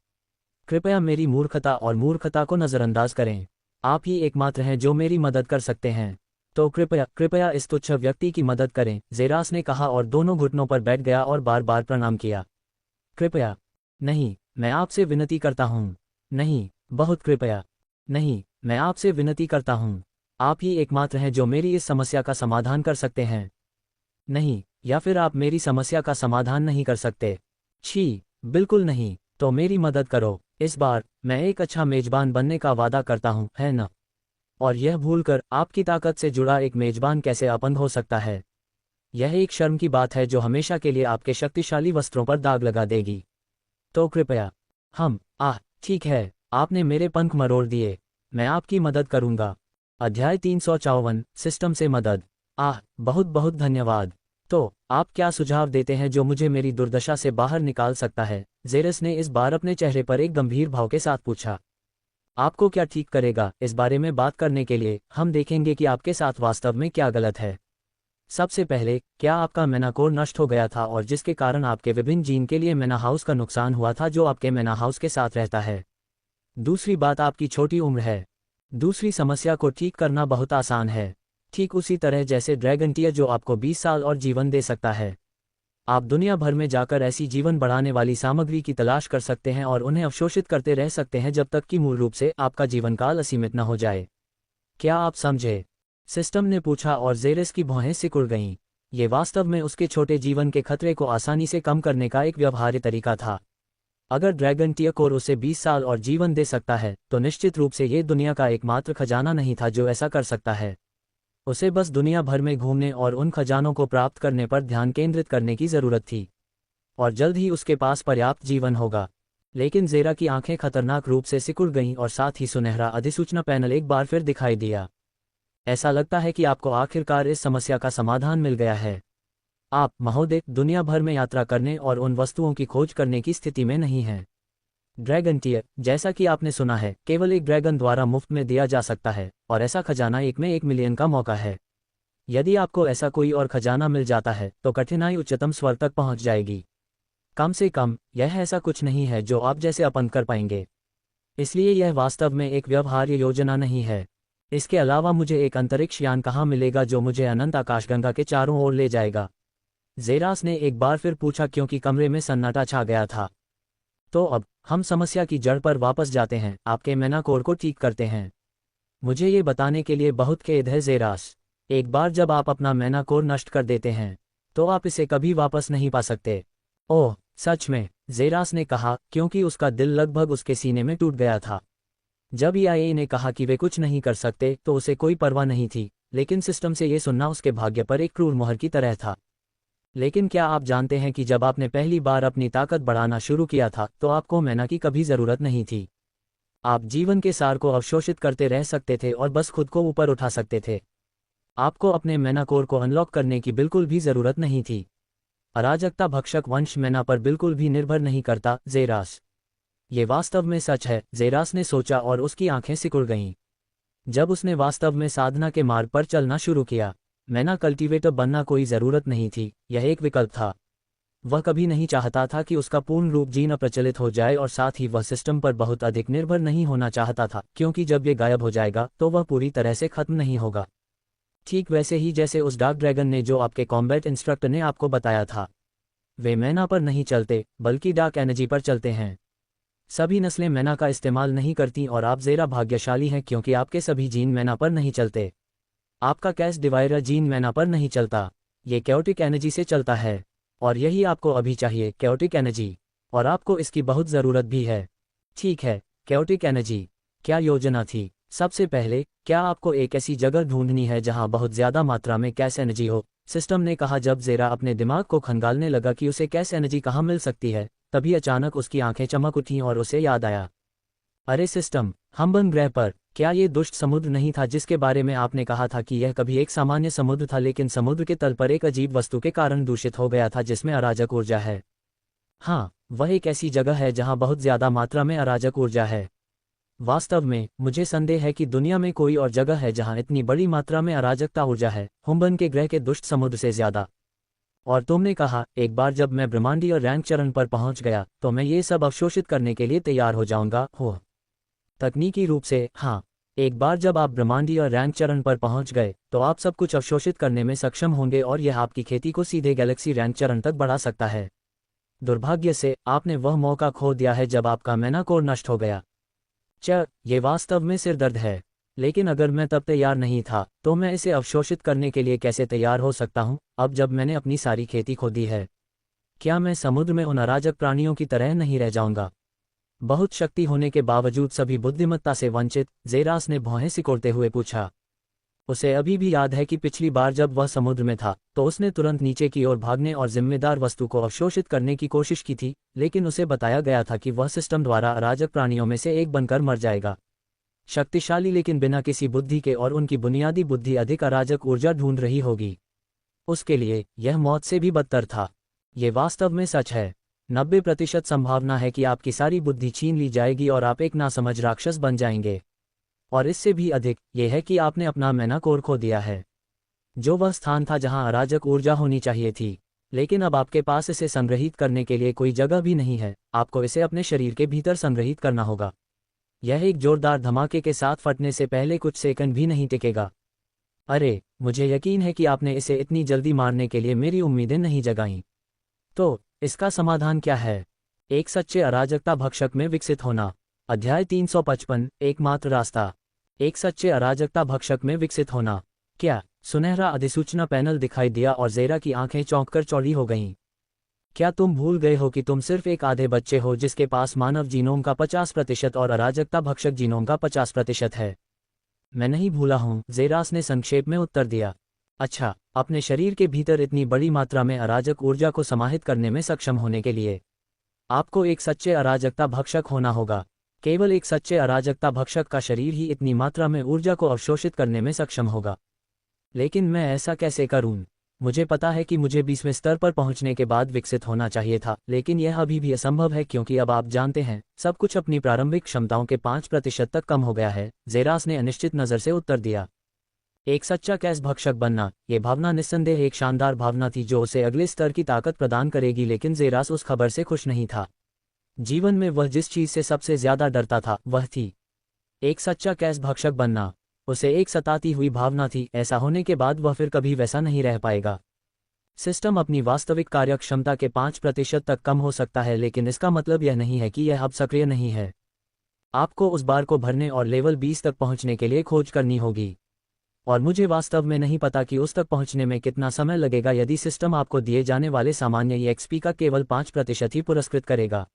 [SPEAKER 1] कृपया मेरी मूर्खता और मूर्खता को नज़रअंदाज करें। आप ही एकमात्र हैं जो मेरी मदद कर सकते हैं। तो कृपया इस तुच्छ व्यक्ति की मदद करें, ज़ेरास ने कहा और दोनों घुटनों पर बैठ गया और बार बार प्रणाम किया। कृपया नहीं, मैं आपसे विनती करता हूँ। नहीं, बहुत कृपया नहीं, मैं आपसे विनती करता हूँ। आप ही एकमात्र हैं जो मेरी इस समस्या का समाधान कर सकते हैं। नहीं, या फिर आप मेरी समस्या का समाधान नहीं कर सकते। छी, बिल्कुल नहीं। तो मेरी मदद करो। इस बार मैं एक अच्छा मेजबान बनने का वादा करता हूँ, है ना? और यह भूलकर आपकी ताकत से जुड़ा एक मेजबान कैसे अपंग हो सकता है? यह एक शर्म की बात है जो हमेशा के लिए आपके शक्तिशाली वस्त्रों पर दाग लगा देगी। तो कृपया ठीक है, आपने मेरे पंख मरोड़ दिए। मैं आपकी मदद करूंगा। अध्याय 354, सिस्टम से मदद। बहुत बहुत धन्यवाद। तो आप क्या सुझाव देते हैं जो मुझे मेरी दुर्दशा से बाहर निकाल सकता है? ज़ेरस ने इस बार अपने चेहरे पर एक गंभीर भाव के साथ पूछा। आपको क्या ठीक करेगा? इस बारे में बात करने के लिए हम देखेंगे कि आपके साथ वास्तव में क्या गलत है। सबसे पहले, क्या आपका मेनाकोर नष्ट हो गया था और जिसके कारण आपके विभिन्न जीन के लिए मेना हाउस का नुकसान हुआ था जो आपके मेना हाउस के साथ रहता है? दूसरी बात आपकी छोटी उम्र है। दूसरी समस्या को ठीक करना बहुत आसान है, ठीक उसी तरह जैसे ड्रैगन टीयर जो आपको 20 साल और जीवन दे सकता है। आप दुनिया भर में जाकर ऐसी जीवन बढ़ाने वाली सामग्री की तलाश कर सकते हैं और उन्हें अवशोषित करते रह सकते हैं जब तक कि मूल रूप से आपका जीवनकाल असीमित न हो जाए। क्या आप समझे? सिस्टम ने पूछा और ज़ेरस की भौहें सिकुड़ गईं। ये वास्तव में उसके छोटे जीवन के खतरे को आसानी से कम करने का एक व्यवहार्य तरीका था। अगर ड्रैगन टीयर कोर उसे 20 साल और जीवन दे सकता है, तो निश्चित रूप से ये दुनिया का एकमात्र खजाना नहीं था जो ऐसा कर सकता है। उसे बस दुनिया भर में घूमने और उन खजानों को प्राप्त करने पर ध्यान केंद्रित करने की ज़रूरत थी। और जल्द ही उसके पास पर्याप्त जीवन होगा। लेकिन ज़ेरा की आंखें खतरनाक रूप से सिकुड़ गईं और साथ ही सुनहरा अधिसूचना पैनल एक बार फिर दिखाई दिया। ऐसा लगता है कि आपको आखिरकार इस समस्या का समाधान मिल गया है। आप, महोदय, दुनिया भर में यात्रा करने और उन वस्तुओं की खोज करने की स्थिति में नहीं हैं। ड्रैगन टीयर, जैसा कि आपने सुना है, केवल एक ड्रैगन द्वारा मुफ्त में दिया जा सकता है, और ऐसा खजाना 1 में 1 मिलियन का मौका है। यदि आपको ऐसा कोई और खजाना मिल जाता है तो कठिनाई उच्चतम स्वर तक पहुंच जाएगी। कम से कम, यह ऐसा कुछ नहीं है जो आप जैसे अपन कर पाएंगे। इसलिए यह वास्तव में एक व्यवहार्य योजना नहीं है। इसके अलावा मुझे एक अंतरिक्ष यान कहाँ मिलेगा जो मुझे अनंत आकाशगंगा के चारों ओर ले जाएगा? ज़ेरास ने एक बार फिर पूछा, क्योंकि कमरे में सन्नाटा छा गया था। तो अब हम समस्या की जड़ पर वापस जाते हैं, आपके मैनाकोर को ठीक करते हैं। मुझे ये बताने के लिए बहुत खेद है ज़ेरास। एक बार जब आप अपना मैनाकोर नष्ट कर देते हैं तो आप इसे कभी वापस नहीं पा सकते। ओह, सच में? ज़ेरास ने कहा, क्योंकि उसका दिल लगभग उसके सीने में टूट गया था। जब ईआईए ने कहा कि वे कुछ नहीं कर सकते तो उसे कोई परवाह नहीं थी, लेकिन सिस्टम से ये सुनना उसके भाग्य पर एक क्रूर मोहर की तरह था। लेकिन क्या आप जानते हैं कि जब आपने पहली बार अपनी ताकत बढ़ाना शुरू किया था तो आपको मैना की कभी ज़रूरत नहीं थी। आप जीवन के सार को अवशोषित करते रह सकते थे और बस खुद को ऊपर उठा सकते थे। आपको अपने मैनाकोर को अनलॉक करने की बिल्कुल भी ज़रूरत नहीं थी। अराजकता भक्षक वंश मैना पर बिल्कुल भी निर्भर नहीं करता, ज़ेरास। ये वास्तव में सच है, ज़ेरास ने सोचा और उसकी आंखें सिकुड़ गईं। जब उसने वास्तव में साधना के मार्ग पर चलना शुरू किया, मैना कल्टीवेटर बनना कोई ज़रूरत नहीं थी, यह एक विकल्प था। वह कभी नहीं चाहता था कि उसका पूर्ण रूप जीना प्रचलित हो जाए, और साथ ही वह सिस्टम पर बहुत अधिक निर्भर नहीं होना चाहता था, क्योंकि जब ये गायब हो जाएगा तो वह पूरी तरह से खत्म नहीं होगा। ठीक वैसे ही जैसे उस डार्क ड्रैगन ने जो आपके कॉम्बैट इंस्ट्रक्टर ने आपको बताया था। वे मैना पर नहीं चलते, बल्कि डार्क एनर्जी पर चलते हैं। सभी नस्लें मैना का इस्तेमाल नहीं करती, और आप ज़ेरा भाग्यशाली हैं क्योंकि आपके सभी जीन मैना पर नहीं चलते। आपका कैश डिवाइडर जीन मैना पर नहीं चलता, ये कैओटिक एनर्जी से चलता है। और यही आपको अभी चाहिए, कैओटिक एनर्जी। और आपको इसकी बहुत ज़रूरत भी है। ठीक है, कैओटिक एनर्जी। क्या योजना थी? सबसे पहले, क्या आपको एक ऐसी जगह ढूंढनी है जहां बहुत ज़्यादा मात्रा में कैश एनर्जी हो? सिस्टम ने कहा। जब ज़ेरा अपने दिमाग को खंगालने लगा कि उसे कैश एनर्जी कहाँ मिल सकती है, तभी अचानक उसकी आंखें चमक उठीं और उसे याद आया, अरे सिस्टम, हम्बन ग्रह पर क्या ये दुष्ट समुद्र नहीं था जिसके बारे में आपने कहा था कि यह कभी एक सामान्य समुद्र था, लेकिन समुद्र के तल पर एक अजीब वस्तु के कारण दूषित हो गया था जिसमें अराजक ऊर्जा है? हाँ, वह एक ऐसी जगह है जहां बहुत ज़्यादा मात्रा में अराजक ऊर्जा है। वास्तव में मुझे संदेह है कि दुनिया में कोई और जगह है जहां इतनी बड़ी मात्रा में अराजकता ऊर्जा है, हुम्बन के ग्रह के दुष्ट समुद्र से ज़्यादा। और तुमने कहा, एक बार जब मैं ब्रह्मांडीय और रैंक चरण पर पहुंच गया तो मैं ये सब अवशोषित करने के लिए तैयार हो जाऊंगा। हो, तकनीकी रूप से हाँ। एक बार जब आप ब्रह्मांडीय और रैंक चरण पर पहुंच गए तो आप सब कुछ अवशोषित करने में सक्षम होंगे, और यह आपकी खेती को सीधे गैलेक्सी रैंक चरण तक बढ़ा सकता है। दुर्भाग्य से आपने वह मौका खो दिया है जब आपका मैनाकोर नष्ट हो गया। ये वास्तव में सिरदर्द है। लेकिन अगर मैं तब तैयार नहीं था तो मैं इसे अवशोषित करने के लिए कैसे तैयार हो सकता हूँ अब जब मैंने अपनी सारी खेती खो दी है? क्या मैं समुद्र में उन अराजक प्राणियों की तरह नहीं रह जाऊंगा? बहुत शक्ति होने के बावजूद सभी बुद्धिमत्ता से वंचित, ज़ेरास ने भौहें सिकोड़ते हुए पूछा। उसे अभी भी याद है कि पिछली बार जब वह समुद्र में था तो उसने तुरंत नीचे की ओर भागने और जिम्मेदार वस्तु को अवशोषित करने की कोशिश की थी, लेकिन उसे बताया गया था कि वह सिस्टम द्वारा अराजक प्राणियों में से एक बनकर मर जाएगा। शक्तिशाली लेकिन बिना किसी बुद्धि के, और उनकी बुनियादी बुद्धि अधिक अराजक ऊर्जा ढूंढ रही होगी। उसके लिए यह मौत से भी बदतर था। ये वास्तव में सच है। 90% संभावना है कि आपकी सारी बुद्धि छीन ली जाएगी और आप एक नासमझ राक्षस बन जाएंगे। और इससे भी अधिक यह है कि आपने अपना मैनाकोर खो दिया है, जो वह स्थान था जहां अराजक ऊर्जा होनी चाहिए थी। लेकिन अब आपके पास इसे संग्रहित करने के लिए कोई जगह भी नहीं है, आपको इसे अपने शरीर के भीतर संग्रहित करना होगा। यह एक जोरदार धमाके के साथ फटने से पहले कुछ सेकंड भी नहीं टिकेगा। अरे, मुझे यकीन है कि आपने इसे इतनी जल्दी मारने के लिए मेरी उम्मीदें नहीं जगाईं। तो इसका समाधान क्या है? एक सच्चे अराजकता भक्षक में विकसित होना। अध्याय 355, एकमात्र रास्ता। एक सच्चे अराजकता भक्षक में विकसित होना। क्या? सुनहरा अधिसूचना पैनल दिखाई दिया और ज़ेरा की आंखें चौंककर चौड़ी हो गईं। क्या तुम भूल गए हो कि तुम सिर्फ एक आधे बच्चे हो जिसके पास मानव जीनोम का 50% और अराजकता भक्षक जीनोम का 50% है? मैं नहीं भूला हूँ, ज़ेरास ने संक्षेप में उत्तर दिया। अच्छा, अपने शरीर के भीतर इतनी बड़ी मात्रा में अराजक ऊर्जा को समाहित करने में सक्षम होने के लिए आपको एक सच्चे अराजकता भक्षक होना होगा। केवल एक सच्चे अराजकता भक्षक का शरीर ही इतनी मात्रा में ऊर्जा को अवशोषित करने में सक्षम होगा। लेकिन मैं ऐसा कैसे करूं? मुझे पता है कि मुझे 20वें स्तर पर पहुंचने के बाद विकसित होना चाहिए था, लेकिन यह अभी भी असंभव है क्योंकि अब आप जानते हैं, सब कुछ अपनी प्रारंभिक क्षमताओं के 5% तक कम हो गया है। जेरास ने अनिश्चित नज़र से उत्तर दिया। एक सच्चा कैस भक्षक बनना, ये भावना निस्संदेह एक शानदार भावना थी जो उसे अगले स्तर की ताकत प्रदान करेगी, लेकिन जेरास उस खबर से खुश नहीं था। जीवन में वह जिस चीज़ से सबसे ज्यादा डरता था वह थी एक सच्चा कैस भक्षक बनना। उसे एक सताती हुई भावना थी, ऐसा होने के बाद वह फिर कभी वैसा नहीं रह पाएगा। सिस्टम अपनी वास्तविक कार्यक्षमता के 5% तक कम हो सकता है, लेकिन इसका मतलब यह नहीं है कि यह अब सक्रिय नहीं है। आपको उस बार को भरने और लेवल 20 तक पहुंचने के लिए खोज करनी होगी, और मुझे वास्तव में नहीं पता कि उस तक पहुंचने में कितना समय लगेगा यदि सिस्टम आपको दिए जाने वाले सामान्य EXP का केवल 5% ही पुरस्कृत करेगा।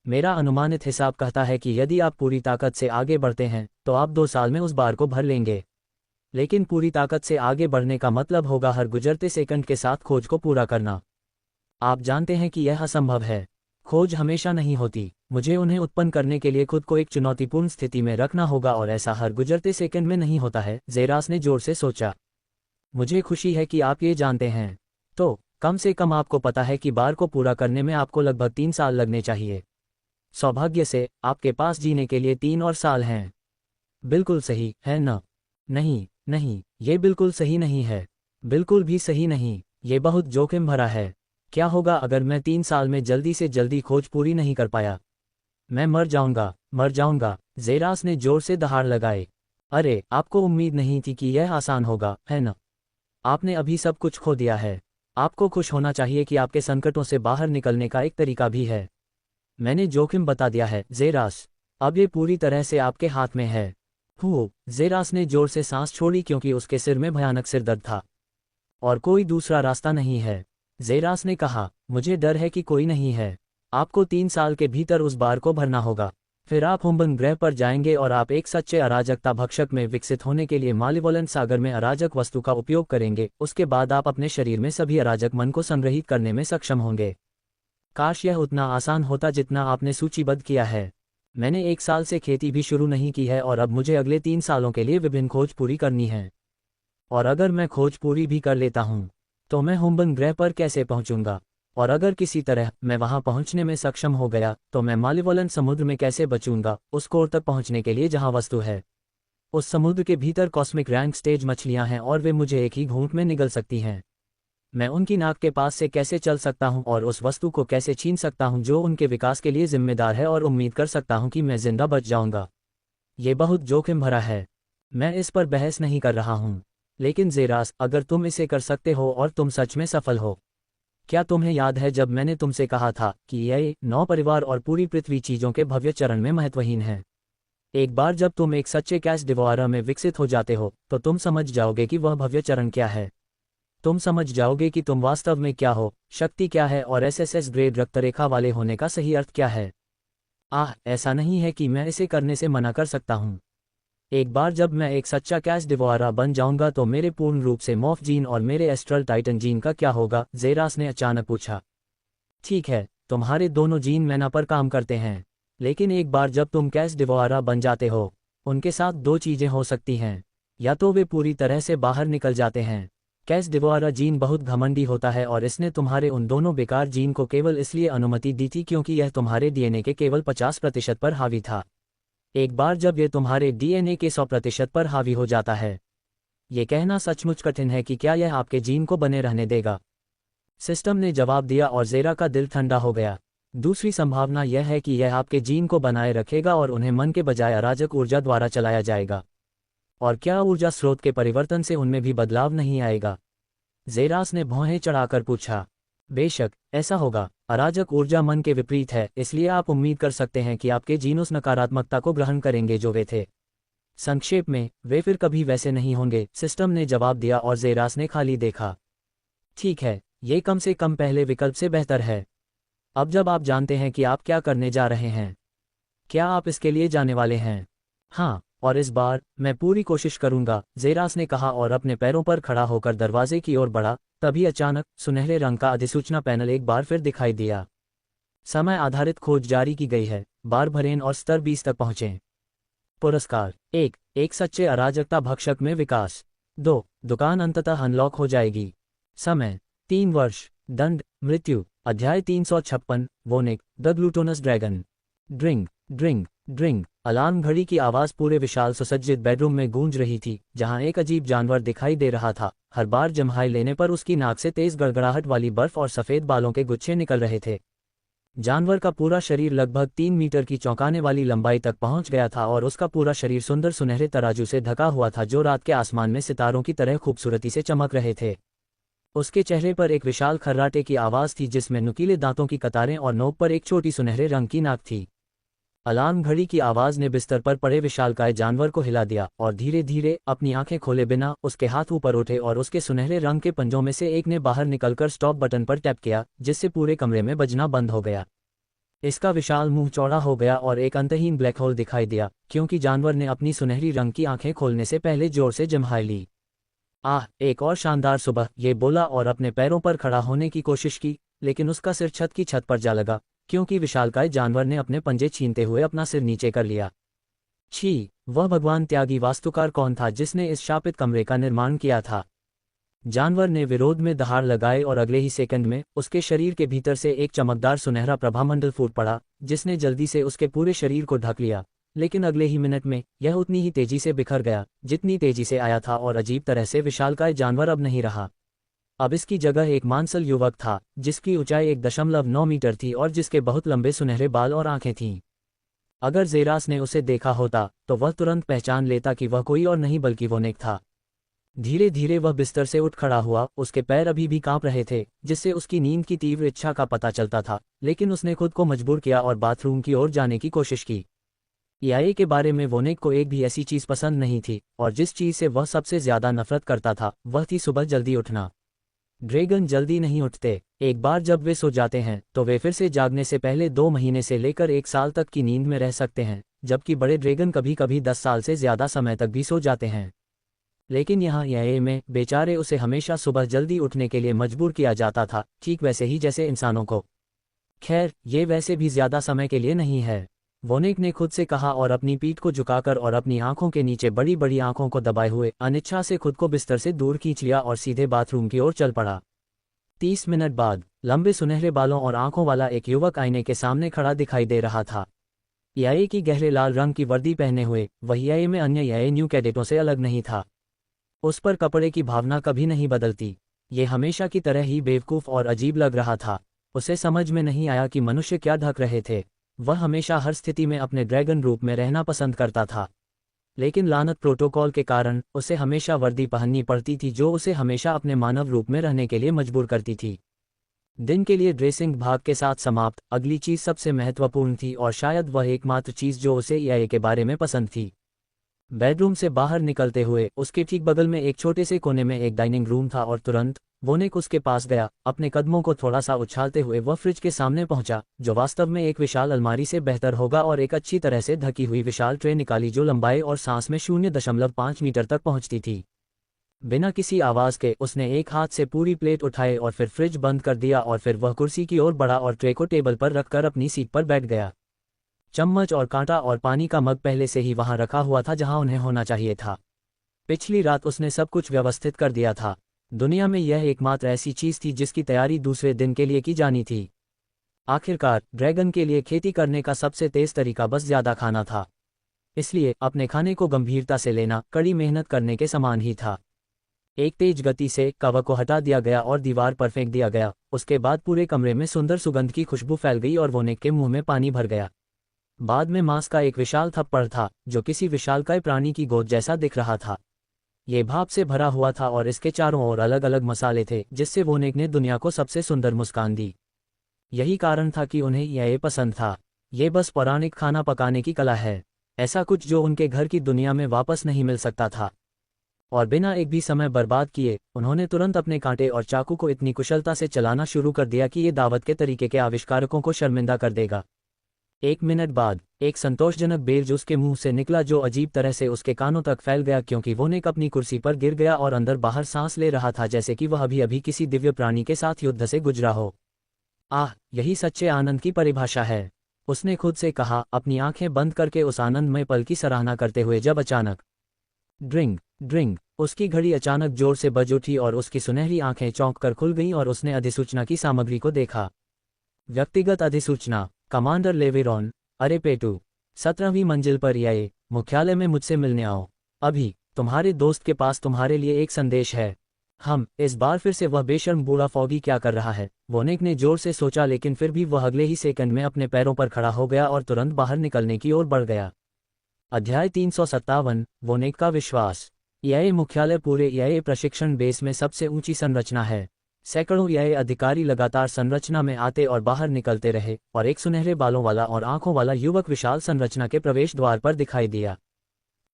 [SPEAKER 1] मेरा अनुमानित हिसाब कहता है कि यदि आप पूरी ताकत से आगे बढ़ते हैं तो आप 2 साल में उस बार को भर लेंगे। लेकिन पूरी ताकत से आगे बढ़ने का मतलब होगा हर गुजरते सेकंड के साथ खोज को पूरा करना। आप जानते हैं कि यह असंभव है। खोज हमेशा नहीं होती। मुझे उन्हें उत्पन्न करने के लिए खुद को एक चुनौतीपूर्ण स्थिति में रखना होगा, और ऐसा हर गुजरते सेकंड में नहीं होता है। जेरास ने जोर से सोचा। मुझे खुशी है कि आप ये जानते हैं। तो कम से कम आपको पता है कि बार को पूरा करने में आपको लगभग 3 साल लगने चाहिए। सौभाग्य से आपके पास जीने के लिए 3 और साल हैं। बिल्कुल सही है ना? नहीं नहीं, ये बिल्कुल सही नहीं है। बिल्कुल भी सही नहीं, ये बहुत जोखिम भरा है। क्या होगा अगर मैं 3 साल में जल्दी से जल्दी खोज पूरी नहीं कर पाया? मैं मर जाऊंगा। जेरास ने जोर से दहाड़ लगाए। अरे, आपको उम्मीद नहीं थी कि यह आसान होगा, है ना? आपने अभी सब कुछ खो दिया है। आपको खुश होना चाहिए कि आपके संकटों से बाहर निकलने का एक तरीका भी है। मैंने जोखिम बता दिया है जेरास, अब ये पूरी तरह से आपके हाथ में है। जेरास ने जोर से सांस छोड़ी क्योंकि उसके सिर में भयानक सिरदर्द था। और कोई दूसरा रास्ता नहीं है। जेरास ने कहा, मुझे डर है कि कोई नहीं है। आपको 3 साल के भीतर उस बार को भरना होगा। फिर आप हुम्बन ग्रह पर जाएंगे और आप एक सच्चे अराजकता भक्षक में विकसित होने के लिए मालिवोलेंट सागर में अराजक वस्तु का उपयोग करेंगे। उसके बाद आप अपने शरीर में सभी अराजक मन को संग्रहित करने में सक्षम होंगे। काश यह उतना आसान होता जितना आपने सूचीबद्ध किया है। मैंने 1 साल से खेती भी शुरू नहीं की है और अब मुझे अगले 3 सालों के लिए विभिन्न खोज पूरी करनी है। और अगर मैं खोज पूरी भी कर लेता हूं, तो मैं हुम्बन ग्रह पर कैसे पहुंचूंगा? और अगर किसी तरह मैं वहां पहुंचने में सक्षम हो गया, तो मैं मालिवोलेंट समुद्र में कैसे बचूंगा, उस कोर तक पहुंचने के लिए जहां वस्तु है। उस समुद्र के भीतर कॉस्मिक रैंक स्टेज मछलियां हैं और वे मुझे एक ही घूंट में निगल सकती हैं। मैं उनकी नाक के पास से कैसे चल सकता हूं और उस वस्तु को कैसे छीन सकता हूं जो उनके विकास के लिए जिम्मेदार है, और उम्मीद कर सकता हूं कि मैं जिंदा बच जाऊंगा। ये बहुत जोखिम भरा है। मैं इस पर बहस नहीं कर रहा हूं। लेकिन जेरास, अगर तुम इसे कर सकते हो और तुम सच में सफल हो। क्या तुम्हें याद है जब मैंने तुमसे कहा था कि ये 9 परिवार और पूरी पृथ्वी चीजों के भव्य चरण में महत्वहीन है? एक बार जब तुम एक सच्चे कैस डिवोरा में विकसित हो जाते हो, तो तुम समझ जाओगे कि वह भव्य चरण क्या है। तुम समझ जाओगे कि तुम वास्तव में क्या हो, शक्ति क्या है, और SSS ग्रेड रक्तरेखा वाले होने का सही अर्थ क्या है। ऐसा नहीं है कि मैं इसे करने से मना कर सकता हूं। एक बार जब मैं एक सच्चा कैस डिवोरा बन जाऊंगा तो मेरे पूर्ण रूप से मॉर्फ जीन और मेरे एस्ट्रल टाइटन जीन का क्या होगा? जेरास ने अचानक पूछा। ठीक है, तुम्हारे दोनों जीन मैना पर काम करते हैं, लेकिन एक बार जब तुम कैस डिवोरा बन जाते हो, उनके साथ 2 चीजें हो सकती हैं। या तो वे पूरी तरह से बाहर निकल जाते हैं। कैस डिवोरा जीन बहुत घमंडी होता है और इसने तुम्हारे उन दोनों बेकार जीन को केवल इसलिए अनुमति दी थी क्योंकि यह तुम्हारे DNA के केवल 50% पर हावी था। एक बार जब यह तुम्हारे DNA के 100% पर हावी हो जाता है, ये कहना सचमुच कठिन है कि क्या यह आपके जीन को बने रहने देगा। सिस्टम ने जवाब दिया और जेरा का दिल ठंडा हो गया। दूसरी संभावना यह है कि यह आपके जीन को बनाए रखेगा और उन्हें मन के बजाय अराजक ऊर्जा द्वारा चलाया जाएगा। और क्या ऊर्जा स्रोत के परिवर्तन से उनमें भी बदलाव नहीं आएगा? जेरास ने भौहें चढ़ाकर पूछा। बेशक ऐसा होगा। अराजक ऊर्जा मन के विपरीत है, इसलिए आप उम्मीद कर सकते हैं कि आपके जीन उस नकारात्मकता को ग्रहण करेंगे जो वे थे। संक्षेप में, वे फिर कभी वैसे नहीं होंगे, सिस्टम ने जवाब दिया और जेरास ने खाली देखा। ठीक है, ये कम से कम पहले विकल्प से बेहतर है। अब जब आप जानते हैं कि आप क्या करने जा रहे हैं, क्या आप इसके लिए जाने वाले हैं? हाँ, और इस बार मैं पूरी कोशिश करूंगा, जेरास ने कहा और अपने पैरों पर खड़ा होकर दरवाजे की ओर बढ़ा। तभी अचानक सुनहरे रंग का अधिसूचना पैनल एक बार फिर दिखाई दिया। समय आधारित खोज जारी की गई है। बारबरेन और स्तर 20 तक पहुंचे। पुरस्कार 1, एक सच्चे अराजकता भक्षक में विकास। 2, दुकान अंततः अनलॉक हो जाएगी। समय 3 वर्ष। दंड मृत्यु। अध्याय 356 वोनिक द ग्लूटोनस ड्रैगन। ड्रिंग ड्रिंग ड्रिंग। अलार्म घड़ी की आवाज पूरे विशाल सुसज्जित बेडरूम में गूंज रही थी, जहां एक अजीब जानवर दिखाई दे रहा था। हर बार जम्हाई लेने पर उसकी नाक से तेज गड़गड़ाहट वाली बर्फ और सफेद बालों के गुच्छे निकल रहे थे। जानवर का पूरा शरीर लगभग 3 मीटर की चौंकाने वाली लंबाई तक पहुंच गया था और उसका पूरा शरीर सुंदर सुनहरे तराजू से ढका हुआ था जो रात के आसमान में सितारों की तरह खूबसूरती से चमक रहे थे। उसके चेहरे पर एक विशाल खर्राटे की आवाज थी जिसमें नुकीले दांतों की कतारें और नोक पर एक छोटी सुनहरे रंग की नाक थी। अलार्म घड़ी की आवाज ने बिस्तर पर पड़े विशालकाय जानवर को हिला दिया और धीरे धीरे अपनी आंखें खोले बिना उसके हाथ ऊपर उठे और उसके सुनहरे रंग के पंजों में से एक ने बाहर निकलकर स्टॉप बटन पर टैप किया, जिससे पूरे कमरे में बजना बंद हो गया। इसका विशाल मुंह चौड़ा हो गया और एक अंतहीन ब्लैक होल दिखाई दिया, क्योंकि जानवर ने अपनी सुनहरी रंग की आंखें खोलने से पहले जोर से जम्हाई ली। आह, एक और शानदार सुबह, ये बोला और अपने पैरों पर खड़ा होने की कोशिश की, लेकिन उसका सिर छत की छत पर जा लगा, क्योंकि विशालकाय जानवर ने अपने पंजे छीनते हुए अपना सिर नीचे कर लिया। छी, वह भगवान त्यागी वास्तुकार कौन था जिसने इस शापित कमरे का निर्माण किया था? जानवर ने विरोध में दहाड़ लगाए और अगले ही सेकंड में उसके शरीर के भीतर से एक चमकदार सुनहरा प्रभामंडल फूट पड़ा, जिसने जल्दी से उसके पूरे शरीर को ढक लिया। लेकिन अगले ही मिनट में यह उतनी ही तेजी से बिखर गया जितनी तेजी से आया था, और अजीब तरह से विशालकाय जानवर अब नहीं रहा। अब इसकी जगह एक मांसल युवक था, जिसकी ऊंचाई 1.9 मीटर थी और जिसके बहुत लंबे सुनहरे बाल और आंखें थीं। अगर जेरास ने उसे देखा होता तो वह तुरंत पहचान लेता कि वह कोई और नहीं बल्कि वोनिक था। धीरे धीरे वह बिस्तर से उठ खड़ा हुआ। उसके पैर अभी भी कांप रहे थे, जिससे उसकी नींद की तीव्र इच्छा का पता चलता था, लेकिन उसने खुद को मजबूर किया और बाथरूम की ओर जाने की कोशिश की। ईआईए के बारे में वोनिक को एक भी ऐसी चीज पसंद नहीं थी, और जिस चीज से वह सबसे ज्यादा नफरत करता था वह थी सुबह जल्दी उठना। ड्रैगन जल्दी नहीं उठते। एक बार जब वे सो जाते हैं तो वे फिर से जागने से पहले 2 महीने से लेकर 1 साल तक की नींद में रह सकते हैं, जबकि बड़े ड्रैगन कभी कभी 10 साल से ज्यादा समय तक भी सो जाते हैं। लेकिन यहाँ ईआईए में बेचारे उसे हमेशा सुबह जल्दी उठने के लिए मजबूर किया जाता था, ठीक वैसे ही जैसे इंसानों को। खैर, ये वैसे भी ज्यादा समय के लिए नहीं है, वोनिक ने खुद से कहा, और अपनी पीठ को झुकाकर और अपनी आंखों के नीचे बड़ी बड़ी आंखों को दबाए हुए अनिच्छा से खुद को बिस्तर से दूर खींच लिया और सीधे बाथरूम की ओर चल पड़ा। 30 मिनट बाद लंबे सुनहरे बालों और आंखों वाला एक युवक आईने के सामने खड़ा दिखाई दे रहा था। ईआईए की गहरे लाल रंग की वर्दी पहने हुए वह ईआईए में अन्य ईआईए न्यू कैडेटों से अलग नहीं था। उस पर कपड़े की भावना कभी नहीं बदलती। ये हमेशा की तरह ही बेवकूफ़ और अजीब लग रहा था। उसे समझ में नहीं आया कि मनुष्य क्या ढक रहे थे। वह हमेशा हर स्थिति में अपने ड्रैगन रूप में रहना पसंद करता था, लेकिन लानत प्रोटोकॉल के कारण उसे हमेशा वर्दी पहननी पड़ती थी, जो उसे हमेशा अपने मानव रूप में रहने के लिए मजबूर करती थी। दिन के लिए ड्रेसिंग भाग के साथ समाप्त, अगली चीज सबसे महत्वपूर्ण थी, और शायद वह एकमात्र चीज जो उसे ईआईए के बारे में पसंद थी। बेडरूम से बाहर निकलते हुए उसके ठीक बगल में एक छोटे से कोने में एक डाइनिंग रूम था, और तुरंत वोनिक उसके पास गया। अपने कदमों को थोड़ा सा उछालते हुए वह फ्रिज के सामने पहुंचा, जो वास्तव में एक विशाल अलमारी से बेहतर होगा, और एक अच्छी तरह से ढकी हुई विशाल ट्रे निकाली जो लंबाई और सांस में 0.5 मीटर तक पहुंचती थी। बिना किसी आवाज के उसने एक हाथ से पूरी प्लेट उठाए और फिर फ्रिज बंद कर दिया, और फिर वह कुर्सी की ओर बढ़ा और ट्रे को टेबल पर रखकर अपनी सीट पर बैठ गया। चम्मच और कांटा और पानी का मग पहले से ही वहां रखा हुआ था जहां उन्हें होना चाहिए था। पिछली रात उसने सब कुछ व्यवस्थित कर दिया था। दुनिया में यह एकमात्र ऐसी चीज थी जिसकी तैयारी दूसरे दिन के लिए की जानी थी। आखिरकार ड्रैगन के लिए खेती करने का सबसे तेज तरीका बस ज्यादा खाना था, इसलिए अपने खाने को गंभीरता से लेना कड़ी मेहनत करने के समान ही था। एक तेज गति से कवर को हटा दिया गया और दीवार पर फेंक दिया गया। उसके बाद पूरे कमरे में सुंदर सुगंध की खुशबू फैल गई और वोनिक के मुंह में पानी भर गया। बाद में मांस का एक विशाल थप्पड़ था जो किसी विशालकाय प्राणी की गोद जैसा दिख रहा था। ये भाप से भरा हुआ था और इसके चारों ओर अलग अलग मसाले थे, जिससे वोनिक ने दुनिया को सबसे सुंदर मुस्कान दी। यही कारण था कि उन्हें यह पसंद था। ये बस पौराणिक खाना पकाने की कला है, ऐसा कुछ जो उनके घर की दुनिया में वापस नहीं मिल सकता था। और बिना एक भी समय बर्बाद किए उन्होंने तुरंत अपने कांटे और चाकू को इतनी कुशलता से चलाना शुरू कर दिया कि ये दावत के तरीके के आविष्कारकों को शर्मिंदा कर देगा। 1 मिनट बाद एक संतोषजनक बेल उसके मुंह से निकला, जो अजीब तरह से उसके कानों तक फैल गया, क्योंकि वोनिक अपनी कुर्सी पर गिर गया और अंदर बाहर सांस ले रहा था जैसे कि वह अभी अभी किसी दिव्य प्राणी के साथ युद्ध से गुजरा हो। आह, यही सच्चे आनंद की परिभाषा है। उसने खुद से कहा, अपनी आंखें बंद करके उस आनंदमय पल की सराहना करते हुए जब अचानक ड्रिंग ड्रिंग उसकी घड़ी अचानक जोर से बज उठी और उसकी सुनहरी आंखें चौंक कर खुल गईं और उसने अधिसूचना की सामग्री को देखा। व्यक्तिगत अधिसूचना। कमांडर लेवेरॉन, अरे पेटू, 17वीं मंजिल पर ये मुख्यालय में मुझसे मिलने आओ अभी। तुम्हारे दोस्त के पास तुम्हारे लिए एक संदेश है। इस बार फिर से वह बेशर्म बूढ़ा फॉगी क्या कर रहा है? वोनेक ने जोर से सोचा, लेकिन फिर भी वह अगले ही सेकंड में अपने पैरों पर खड़ा हो गया और तुरंत बाहर निकलने की ओर बढ़ गया। अध्याय 357, वोनेक का विश्वास। यह मुख्यालय पूरे यह प्रशिक्षण बेस में सबसे ऊंची संरचना है। सैकड़ों यह अधिकारी लगातार संरचना में आते और बाहर निकलते रहे और एक सुनहरे बालों वाला और आंखों वाला युवक विशाल संरचना के प्रवेश द्वार पर दिखाई दिया।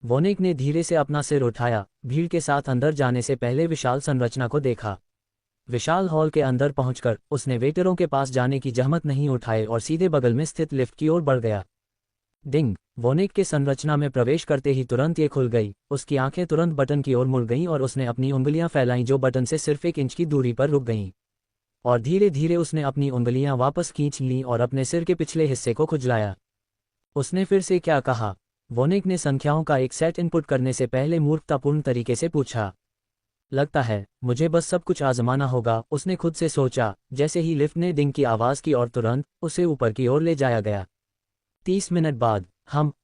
[SPEAKER 1] वोनेक ने धीरे से अपना सिर उठाया, भीड़ के साथ अंदर जाने से पहले विशाल संरचना को देखा। विशाल हॉल के अंदर पहुंचकर उसने वेटरों के पास जाने की जहमत नहीं उठाई और सीधे बगल में स्थित लिफ्ट की ओर बढ़ गया। डिंग। वोनेक के संरचना में प्रवेश करते ही तुरंत ये खुल गई। उसकी आंखें तुरंत बटन की ओर मुड़ गईं और उसने अपनी उंगलियां फैलाईं जो बटन से सिर्फ 1 इंच की दूरी पर रुक गईं। और धीरे धीरे उसने अपनी उंगलियां वापस खींच लीं और अपने सिर के पिछले हिस्से को खुजलाया। उसने फिर से क्या कहा? वोनेक ने संख्याओं का एक सेट इनपुट करने से पहले मूर्खतापूर्ण तरीके से पूछा। लगता है मुझे बस सब कुछ आजमाना होगा, उसने खुद से सोचा, जैसे ही लिफ्ट ने डिंग की आवाज़ की और तुरंत उसे ऊपर की ओर ले जाया गया। 30 मिनट बाद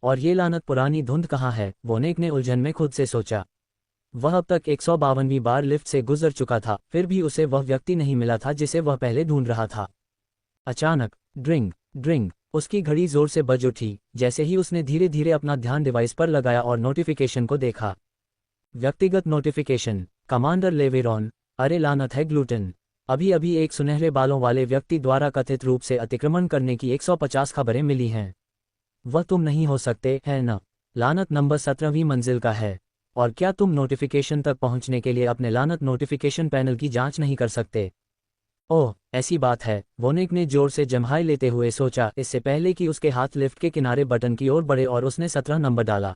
[SPEAKER 1] और ये लानत पुरानी धुंध कहाँ है? वोनेक ने उलझन में खुद से सोचा। वह अब तक 152वीं बार लिफ्ट से गुजर चुका था, फिर भी उसे वह व्यक्ति नहीं मिला था जिसे वह पहले ढूंढ रहा था। अचानक ड्रिंग ड्रिंग उसकी घड़ी जोर से बज उठी। जैसे ही उसने धीरे धीरे अपना ध्यान डिवाइस पर लगाया और नोटिफिकेशन को देखा। व्यक्तिगत नोटिफिकेशन। कमांडर लेवेरॉन, अरे लानत है ग्लूटेन, अभी अभी एक सुनहरे बालों वाले व्यक्ति द्वारा कथित रूप से अतिक्रमण करने की 150 खबरें मिली हैं। वह तुम नहीं हो सकते, है न? लानत नंबर 17वीं मंजिल का है। और क्या तुम नोटिफिकेशन तक पहुंचने के लिए अपने लानत नोटिफिकेशन पैनल की जांच नहीं कर सकते? ओह, ऐसी बात है, वोनेक ने जोर से जम्हाई लेते हुए सोचा, इससे पहले कि उसके हाथ लिफ्ट के किनारे बटन की ओर बढ़े और उसने 17 नंबर डाला।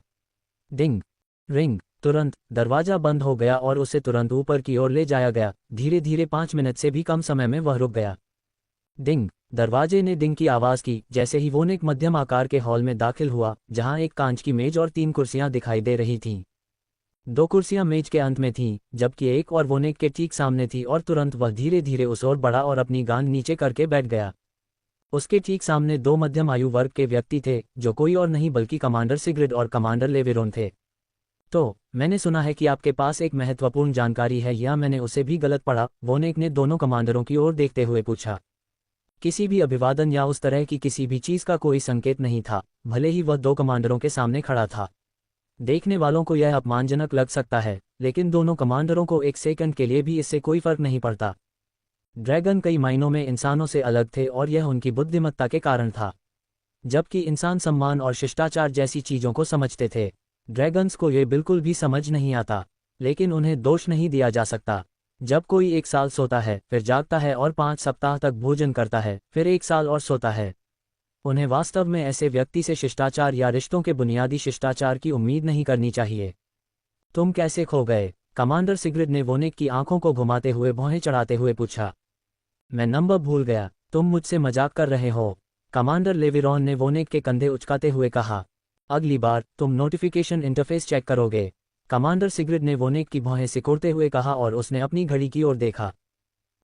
[SPEAKER 1] डिंग रिंग। तुरंत दरवाजा बंद हो गया और उसे तुरंत ऊपर की ओर ले जाया गया। धीरे धीरे 5 मिनट से भी कम समय में वह रुक गया। डिंग। दरवाजे ने डिंग की आवाज़ की जैसे ही वोनेक मध्यम आकार के हॉल में दाखिल हुआ, जहां एक कांच की मेज और 3 कुर्सियां दिखाई दे रही थीं। 2 कुर्सियां मेज के अंत में थीं, जबकि एक और वोनेक के ठीक सामने थी और तुरंत वह धीरे धीरे उस ओर बढ़ा और अपनी गांड नीचे करके बैठ गया। उसके ठीक सामने 2 मध्यम आयु वर्ग के व्यक्ति थे, जो कोई और नहीं बल्कि कमांडर सिग्रिड और कमांडर लेवेरोन थे। तो मैंने सुना है कि आपके पास एक महत्वपूर्ण जानकारी है, या मैंने उसे भी गलत पढ़ा? वोनेक ने दोनों कमांडरों की ओर देखते हुए पूछा। किसी भी अभिवादन या उस तरह की किसी भी चीज का कोई संकेत नहीं था, भले ही वह 2 कमांडरों के सामने खड़ा था। देखने वालों को यह अपमानजनक लग सकता है, लेकिन दोनों कमांडरों को एक सेकंड के लिए भी इससे कोई फर्क नहीं पड़ता। ड्रैगन कई मायनों में इंसानों से अलग थे और यह उनकी बुद्धिमत्ता के कारण था। जबकि इंसान सम्मान और शिष्टाचार जैसी चीजों को समझते थे, ड्रैगन्स को यह बिल्कुल भी समझ नहीं आता। लेकिन उन्हें दोष नहीं दिया जा सकता। जब कोई 1 साल सोता है, फिर जागता है और 5 सप्ताह तक भोजन करता है, फिर 1 साल और सोता है, उन्हें वास्तव में ऐसे व्यक्ति से शिष्टाचार या रिश्तों के बुनियादी शिष्टाचार की उम्मीद नहीं करनी चाहिए। तुम कैसे खो गए? कमांडर सिग्रिड ने वोनेक की आंखों को घुमाते हुए भौहें चढ़ाते हुए पूछा। मैं नंबर भूल गया, तुम मुझसे मजाक कर रहे हो? कमांडर लेवेरॉन ने वोनेक के कंधे उचकाते हुए कहा। अगली बार तुम नोटिफिकेशन इंटरफेस चेक करोगे? कमांडर सिग्रिड ने वोनेक की भौहें सिकोड़ते हुए कहा और उसने अपनी घड़ी की ओर देखा।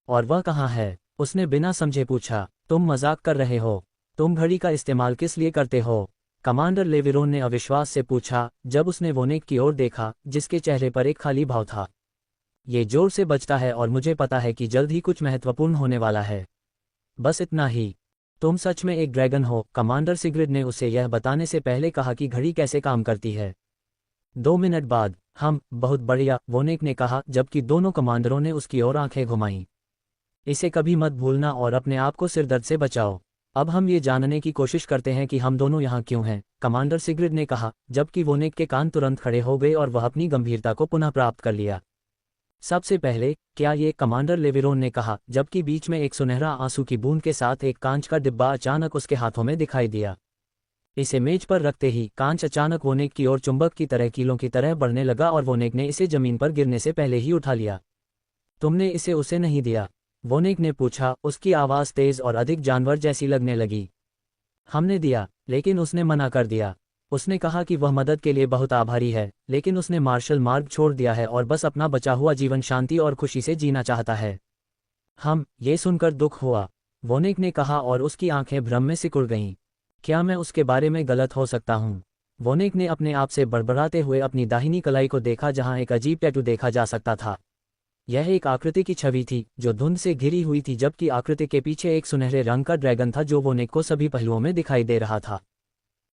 [SPEAKER 1] और वह कहाँ है? उसने बिना समझे पूछा। तुम मजाक कर रहे हो? तुम घड़ी का इस्तेमाल किस लिए करते हो? कमांडर लेवेरोन ने अविश्वास से पूछा, जब उसने वोनेक की ओर देखा, जिसके चेहरे पर एक खाली भाव था। ये जोर से बजता है और मुझे पता है कि जल्द ही कुछ महत्वपूर्ण होने वाला है। बस इतना ही। तुम सच में एक ड्रैगन हो? कमांडर सिग्रिड ने उसे यह बताने से पहले कहा कि घड़ी कैसे काम करती है। 2 मिनट बाद। बहुत बढ़िया, वोनेक ने कहा, जबकि दोनों कमांडरों ने उसकी ओर आंखें घुमाईं। इसे कभी मत भूलना और अपने आप को सिरदर्द से बचाओ। अब हम ये जानने की कोशिश करते हैं कि हम दोनों यहाँ क्यों हैं, कमांडर सिग्रिड ने कहा, जबकि वोनेक के कान तुरंत खड़े हो गए और वह अपनी गंभीरता को पुनः प्राप्त कर लिया। सबसे पहले, क्या ये? कमांडर लेवेरोन ने कहा, जबकि बीच में एक सुनहरा आंसू की बूंद के साथ एक कांच का डिब्बा अचानक उसके हाथों में दिखाई दिया। इसे मेज पर रखते ही कांच अचानक वोनेक की ओर चुंबक की तरह कीलों की तरह बढ़ने लगा और वोनेक ने इसे जमीन पर गिरने से पहले ही उठा लिया। तुमने इसे उसे नहीं दिया? वोनेक ने पूछा, उसकी आवाज़ तेज और अधिक जानवर जैसी लगने लगी। हमने दिया, लेकिन उसने मना कर दिया। उसने कहा कि वह मदद के लिए बहुत आभारी है, लेकिन उसने मार्शल मार्ग छोड़ दिया है और बस अपना बचा हुआ जीवन शांति और खुशी से जीना चाहता है। ये सुनकर दुख हुआ, वोनिक ने कहा और उसकी आंखें भ्रम में सिकुड़ गईं। क्या मैं उसके बारे में गलत हो सकता हूँ? वोनिक ने अपने आप से बड़बड़ाते हुए अपनी दाहिनी कलाई को देखा जहाँ एक अजीब टैटू देखा जा सकता था। यह एक आकृति की छवि थी जो धुंध से घिरी हुई थी, जबकि आकृति के पीछे एक सुनहरे रंग का ड्रैगन था जो वोनिक को सभी पहलुओं में दिखाई दे रहा था।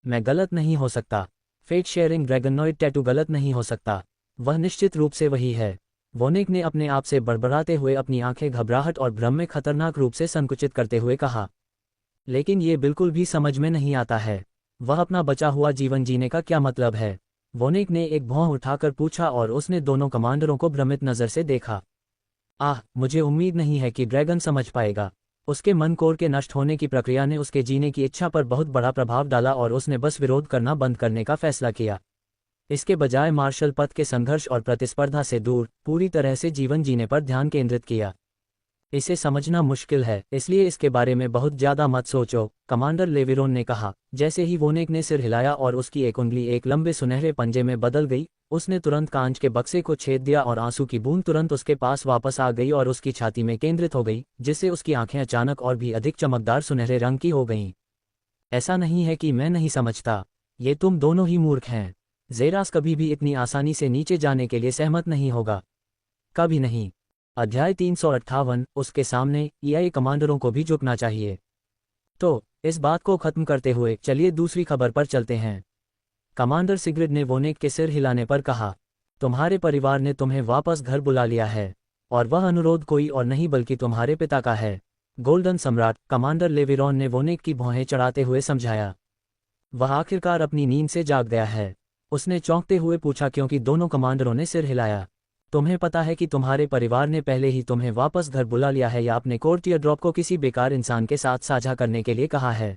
[SPEAKER 1] मैं गलत नहीं हो सकता। फेट शेयरिंग ड्रैगनॉइड टैटू गलत नहीं हो सकता। वह निश्चित रूप से वही है। वोनिक ने अपने आप से बड़बड़ाते हुए अपनी आंखें घबराहट और भ्रम में खतरनाक रूप से संकुचित करते हुए कहा। लेकिन ये बिल्कुल भी समझ में नहीं आता है। वह अपना बचा हुआ जीवन जीने का क्या मतलब है? वोनिक ने एक भौं उठाकर पूछा और उसने दोनों कमांडरों को भ्रमित नज़र से देखा। मुझे उम्मीद नहीं है कि ड्रैगन समझ पाएगा। उसके मन कोर के नष्ट होने की प्रक्रिया ने उसके जीने की इच्छा पर बहुत बड़ा प्रभाव डाला और उसने बस विरोध करना बंद करने का फैसला किया। इसके बजाय मार्शल पथ के संघर्ष और प्रतिस्पर्धा से दूर पूरी तरह से जीवन जीने पर ध्यान केंद्रित किया। इसे समझना मुश्किल है, इसलिए इसके बारे में बहुत ज़्यादा मत सोचो, कमांडर लेविरोन ने कहा। जैसे ही वोनिक ने सिर हिलाया और उसकी एक उंगली एक लंबे सुनहरे पंजे में बदल गई, उसने तुरंत कांच के बक्से को छेद दिया और आंसू की बूंद तुरंत उसके पास वापस आ गई और उसकी छाती में केंद्रित हो गई, जिससे उसकी आंखें अचानक और भी अधिक चमकदार सुनहरे रंग की हो गईं। ऐसा नहीं है कि मैं नहीं समझता, ये तुम दोनों ही मूर्ख हैं। ज़ेरास कभी भी इतनी आसानी से नीचे जाने के लिए सहमत नहीं होगा, कभी नहीं। अध्याय 358, उसके सामने ईआई कमांडरों को भी झुकना चाहिए। तो इस बात को खत्म करते हुए चलिए दूसरी खबर पर चलते हैं। कमांडर सिग्रिड ने वोनिक के सिर हिलाने पर कहा, तुम्हारे परिवार ने तुम्हें वापस घर बुला लिया है, और वह अनुरोध कोई और नहीं बल्कि तुम्हारे पिता का है। गोल्डन सम्राट, कमांडर लेविरॉन ने वोनिक की भौहें चढ़ाते हुए समझाया। वह आखिरकार अपनी नींद से जाग गया है, उसने चौंकते हुए पूछा, क्योंकि दोनों कमांडरों ने सिर हिलाया। तुम्हें पता है कि तुम्हारे परिवार ने पहले ही तुम्हें वापस घर बुला लिया है या अपने कोर टीयर ड्रॉप को किसी बेकार इंसान के साथ साझा करने के लिए कहा है।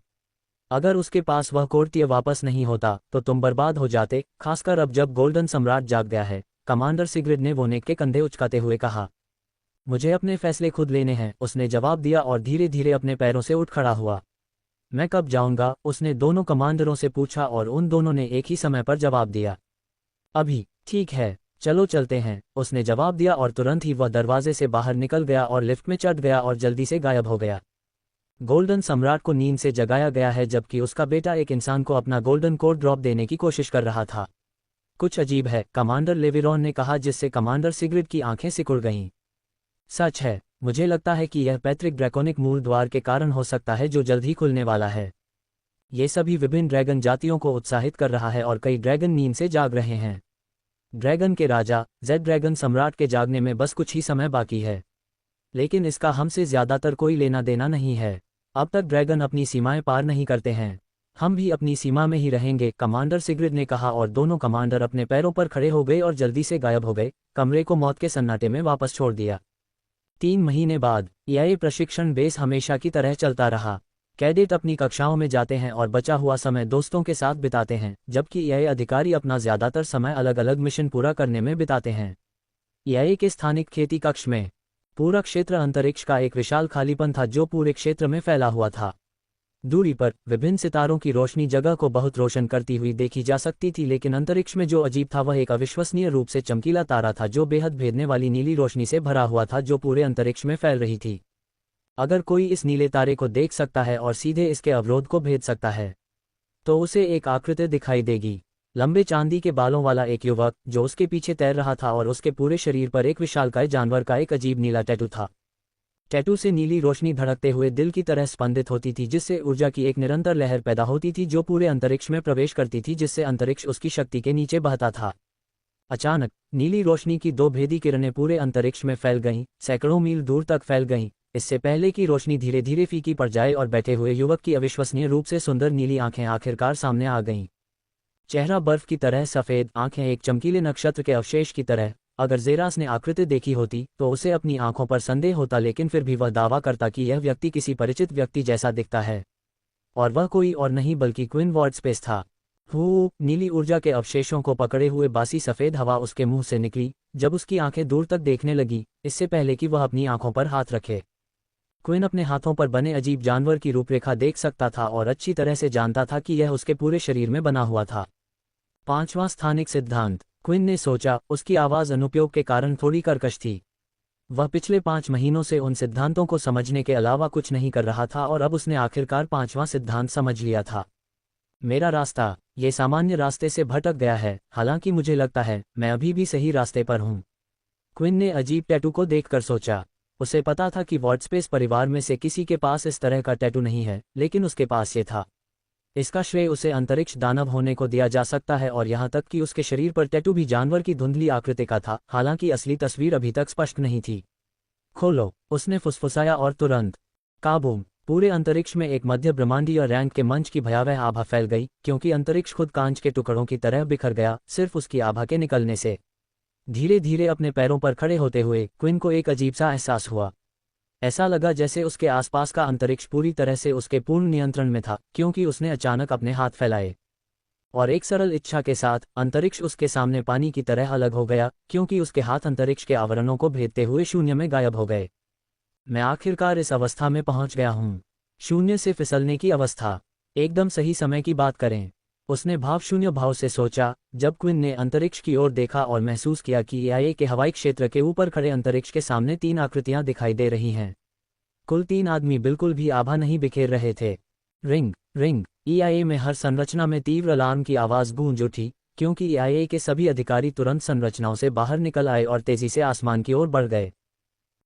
[SPEAKER 1] अगर उसके पास वह कोर टीयर वापस नहीं होता तो तुम बर्बाद हो जाते, खासकर अब जब गोल्डन सम्राट जाग गया है। कमांडर सिग्रिड ने वोनिक के कंधे उचकाते हुए कहा। मुझे अपने फैसले खुद लेने हैं, उसने जवाब दिया और धीरे धीरे अपने पैरों से उठ खड़ा हुआ। मैं कब जाऊंगा? उसने दोनों कमांडरों से पूछा और उन दोनों ने एक ही समय पर जवाब दिया। अभी। ठीक है, चलो चलते हैं, उसने जवाब दिया और तुरंत ही वह दरवाजे से बाहर निकल गया और लिफ्ट में चढ़ गया और जल्दी से गायब हो गया। गोल्डन सम्राट को नींद से जगाया गया है जबकि उसका बेटा एक इंसान को अपना गोल्डन कोर ड्रॉप देने की कोशिश कर रहा था। कुछ अजीब है, कमांडर लेविरॉन ने कहा, जिससे कमांडर सिग्रिड की आंखें सिकुड़ गईं। सच है, मुझे लगता है कि यह पैतृक ड्रैकोनिक मूल द्वार के कारण हो सकता है जो जल्द ही खुलने वाला है। ये सभी विभिन्न ड्रैगन जातियों को उत्साहित कर रहा है और कई ड्रैगन नींद से जाग रहे हैं। ड्रैगन के राजा जेड ड्रैगन सम्राट के जागने में बस कुछ ही समय बाकी है, लेकिन इसका हमसे ज़्यादातर कोई लेना देना नहीं है। अब तक ड्रैगन अपनी सीमाएं पार नहीं करते हैं, हम भी अपनी सीमा में ही रहेंगे, कमांडर सिग्रिड ने कहा और दोनों कमांडर अपने पैरों पर खड़े हो गए और जल्दी से गायब हो गए, कमरे को मौत के सन्नाटे में वापस छोड़ दिया। 3 महीने बाद ईआई प्रशिक्षण बेस हमेशा की तरह चलता रहा। कैडेट अपनी कक्षाओं में जाते हैं और बचा हुआ समय दोस्तों के साथ बिताते हैं, जबकि ईआई अधिकारी अपना ज़्यादातर समय अलग अलग मिशन पूरा करने में बिताते हैं। ईआई के स्थानिक खेती कक्ष में पूरा क्षेत्र अंतरिक्ष का एक विशाल खालीपन था जो पूरे क्षेत्र में फैला हुआ था। दूरी पर विभिन्न सितारों की रोशनी जगह को बहुत रोशन करती हुई देखी जा सकती थी, लेकिन अंतरिक्ष में जो अजीब था वह एक अविश्वसनीय रूप से चमकीला तारा था जो बेहद भेदने वाली नीली रोशनी से भरा हुआ था जो पूरे अंतरिक्ष में फैल रही थी। अगर कोई इस नीले तारे को देख सकता है और सीधे इसके अवरोध को भेद सकता है तो उसे एक आकृति दिखाई देगी। लंबे चांदी के बालों वाला एक युवक जो उसके पीछे तैर रहा था और उसके पूरे शरीर पर एक विशालकाय जानवर का एक अजीब नीला टैटू था। टैटू से नीली रोशनी धड़कते हुए दिल की तरह स्पंदित होती थी, जिससे ऊर्जा की एक निरंतर लहर पैदा होती थी जो पूरे अंतरिक्ष में प्रवेश करती थी, जिससे अंतरिक्ष उसकी शक्ति के नीचे बहता था। अचानक नीली रोशनी की 2 भेदी किरणें पूरे अंतरिक्ष में फैल गईं, सैकड़ों मील दूर तक फैल गईं, इससे पहले कि रोशनी धीरे धीरे फीकी पड़ जाए और बैठे हुए युवक की अविश्वसनीय रूप से सुंदर नीली आंखें आखिरकार सामने आ गईं। चेहरा बर्फ की तरह सफ़ेद, आंखें एक चमकीले नक्षत्र के अवशेष की तरह। अगर ज़ेरास ने आकृति देखी होती तो उसे अपनी आंखों पर संदेह होता, लेकिन फिर भी वह दावा करता कि यह व्यक्ति किसी परिचित व्यक्ति जैसा दिखता है, और वह कोई और नहीं बल्कि क्विन वॉर्ड स्पेस था। नीली ऊर्जा के अवशेषों को पकड़े हुए बासी सफ़ेद हवा उसके मुंह से निकली जब उसकी आंखें दूर तक देखने लगी, इससे पहले कि वह अपनी आंखों पर हाथ रखे। क्विन अपने हाथों पर बने अजीब जानवर की रूपरेखा देख सकता था और अच्छी तरह से जानता था कि यह उसके पूरे शरीर में बना हुआ था। 5वां स्थानिक सिद्धांत। क्विन ने सोचा, उसकी आवाज़ अनुपयोग के कारण थोड़ी कर्कश थी। वह पिछले 5 महीनों से उन सिद्धांतों को समझने के अलावा कुछ नहीं कर रहा था और अब उसने आखिरकार 5वां सिद्धांत समझ लिया था। मेरा रास्ता, ये सामान्य रास्ते से भटक गया है, हालांकि मुझे लगता है मैं अभी भी सही रास्ते पर हूँ। क्विन ने अजीब टैटू को देखकर सोचा। उसे पता था कि वॉटस्पेस परिवार में से किसी के पास इस तरह का टैटू नहीं है, लेकिन उसके पास ये था। इसका श्रेय उसे अंतरिक्ष दानव होने को दिया जा सकता है और यहाँ तक कि उसके शरीर पर टैटू भी जानवर की धुंधली आकृति का था, हालांकि असली तस्वीर अभी तक स्पष्ट नहीं थी। खोलो, उसने फुसफुसाया और तुरंत काबूम! पूरे अंतरिक्ष में एक मध्य ब्रह्मांडीय रैंक के मंच की भयावह आभा फैल गई, क्योंकि अंतरिक्ष खुद कांच के टुकड़ों की तरह बिखर गया, सिर्फ उसकी आभा के निकलने से। धीरे धीरे अपने पैरों पर खड़े होते हुए क्विन को एक अजीब सा एहसास हुआ। ऐसा लगा जैसे उसके आसपास का अंतरिक्ष पूरी तरह से उसके पूर्ण नियंत्रण में था, क्योंकि उसने अचानक अपने हाथ फैलाए और एक सरल इच्छा के साथ अंतरिक्ष उसके सामने पानी की तरह अलग हो गया, क्योंकि उसके हाथ अंतरिक्ष के आवरणों को भेदते हुए शून्य में गायब हो गए। मैं आखिरकार इस अवस्था में पहुंच गया हूं। शून्य से फिसलने की अवस्था। एकदम सही समय की बात करें, उसने भावशून्य भाव से सोचा। जब क्विन ने अंतरिक्ष की ओर देखा और महसूस किया कि ईआईए के हवाई क्षेत्र के ऊपर खड़े अंतरिक्ष के सामने 3 आकृतियां दिखाई दे रही हैं। कुल 3 आदमी बिल्कुल भी आभा नहीं बिखेर रहे थे। Ring ring. ईआईए में हर संरचना में तीव्र अलार्म की आवाज़ गूंज उठी, क्योंकि ईआईए के सभी अधिकारी तुरंत संरचनाओं से बाहर निकल आए और तेजी से आसमान की ओर बढ़ गए।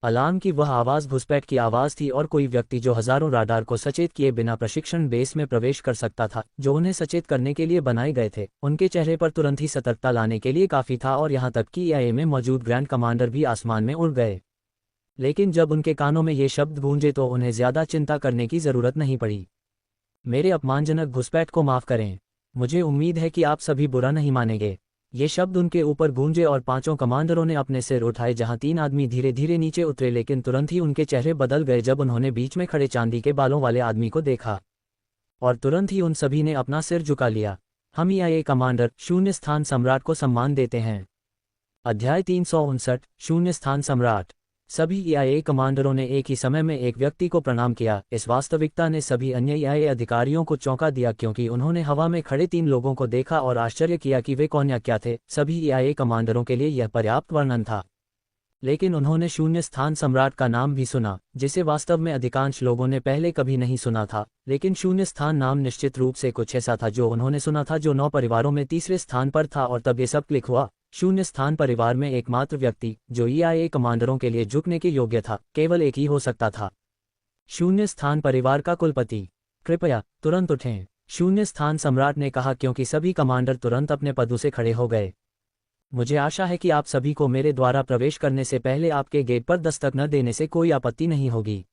[SPEAKER 1] अलार्म की वह आवाज़ घुसपैठ की आवाज़ थी और कोई व्यक्ति जो हज़ारों राडार को सचेत किए बिना प्रशिक्षण बेस में प्रवेश कर सकता था, जो उन्हें सचेत करने के लिए बनाए गए थे, उनके चेहरे पर तुरंत ही सतर्कता लाने के लिए काफ़ी था। और यहाँ तक कि ईआईए में मौजूद ग्रैंड कमांडर भी आसमान में उड़ गए। लेकिन जब उनके कानों में ये शब्द गूंजे तो उन्हें ज़्यादा चिंता करने की ज़रूरत नहीं पड़ी। मेरे अपमानजनक घुसपैठ को माफ़ करें। मुझे उम्मीद है कि आप सभी बुरा नहीं मानेंगे। ये शब्द उनके ऊपर गूंजे और 5 कमांडरों ने अपने सिर उठाए, जहां 3 आदमी धीरे धीरे नीचे उतरे, लेकिन तुरंत ही उनके चेहरे बदल गए जब उन्होंने बीच में खड़े चांदी के बालों वाले आदमी को देखा। और तुरंत ही उन सभी ने अपना सिर झुका लिया। हम ईआईए कमांडर शून्य स्थान सम्राट को सम्मान देते हैं। अध्याय 359 शून्य स्थान सम्राट। सभी ईआईए कमांडरों ने एक ही समय में एक व्यक्ति को प्रणाम किया। इस वास्तविकता ने सभी अन्य ईआईए अधिकारियों को चौंका दिया, क्योंकि उन्होंने हवा में खड़े 3 लोगों को देखा और आश्चर्य किया कि वे कौन या क्या थे। सभी ईआईए कमांडरों के लिए यह पर्याप्त वर्णन था, लेकिन उन्होंने शून्य स्थान सम्राट का नाम भी सुना, जिसे वास्तव में अधिकांश लोगों ने पहले कभी नहीं सुना था। लेकिन शून्य स्थान नाम निश्चित रूप से कुछ ऐसा था जो उन्होंने सुना था, जो 9 परिवारों में तीसरे स्थान पर था। और तब ये सब क्लिक हुआ। शून्य स्थान परिवार में एकमात्र व्यक्ति जो ईआईए कमांडरों के लिए झुकने के योग्य था, केवल एक ही हो सकता था। शून्य स्थान परिवार का कुलपति, कृपया तुरंत उठें, शून्य स्थान सम्राट ने कहा, क्योंकि सभी कमांडर तुरंत अपने पदों से खड़े हो गए। मुझे आशा है कि आप सभी को मेरे द्वारा प्रवेश करने से पहले आपके गेट पर दस्तक न देने से कोई आपत्ति नहीं होगी।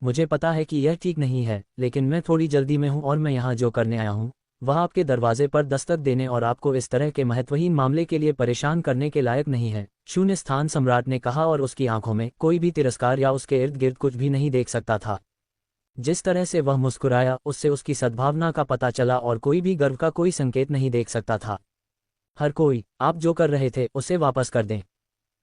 [SPEAKER 1] मुझे पता है कि यह ठीक नहीं है, लेकिन मैं थोड़ी जल्दी में हूं और मैं यहाँ जो करने आया हूँ वह आपके दरवाजे पर दस्तक देने और आपको इस तरह के महत्वहीन मामले के लिए परेशान करने के लायक नहीं है, शून्य स्थान सम्राट ने कहा, और उसकी आंखों में कोई भी तिरस्कार या उसके इर्द गिर्द कुछ भी नहीं देख सकता था। जिस तरह से वह मुस्कुराया, उससे उसकी सद्भावना का पता चला और कोई भी गर्व का कोई संकेत नहीं देख सकता था। हर कोई, आप जो कर रहे थे उसे वापस कर दें।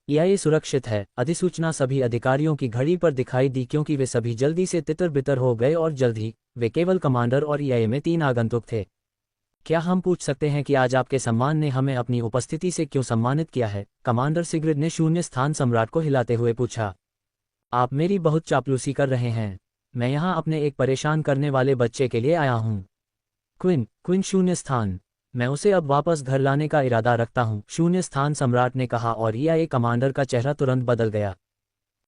[SPEAKER 1] ईआईए सुरक्षित है। अधिसूचना सभी अधिकारियों की घड़ी पर दिखाई दी, क्योंकि वे सभी जल्दी से तितर बितर हो गए और जल्द ही वे केवल कमांडर और ईआईए में 3 आगंतुक थे। क्या हम पूछ सकते हैं कि आज आपके सम्मान ने हमें अपनी उपस्थिति से क्यों सम्मानित किया है? कमांडर सिग्रिड ने शून्य स्थान सम्राट को हिलाते हुए पूछा। आप मेरी बहुत चापलूसी कर रहे हैं। मैं यहाँ अपने एक परेशान करने वाले बच्चे के लिए आया हूँ। क्विन शून्य स्थान, मैं उसे अब वापस घर लाने का इरादा रखता हूँ, शून्य स्थान सम्राट ने कहा, और ईआईए कमांडर का चेहरा तुरंत बदल गया।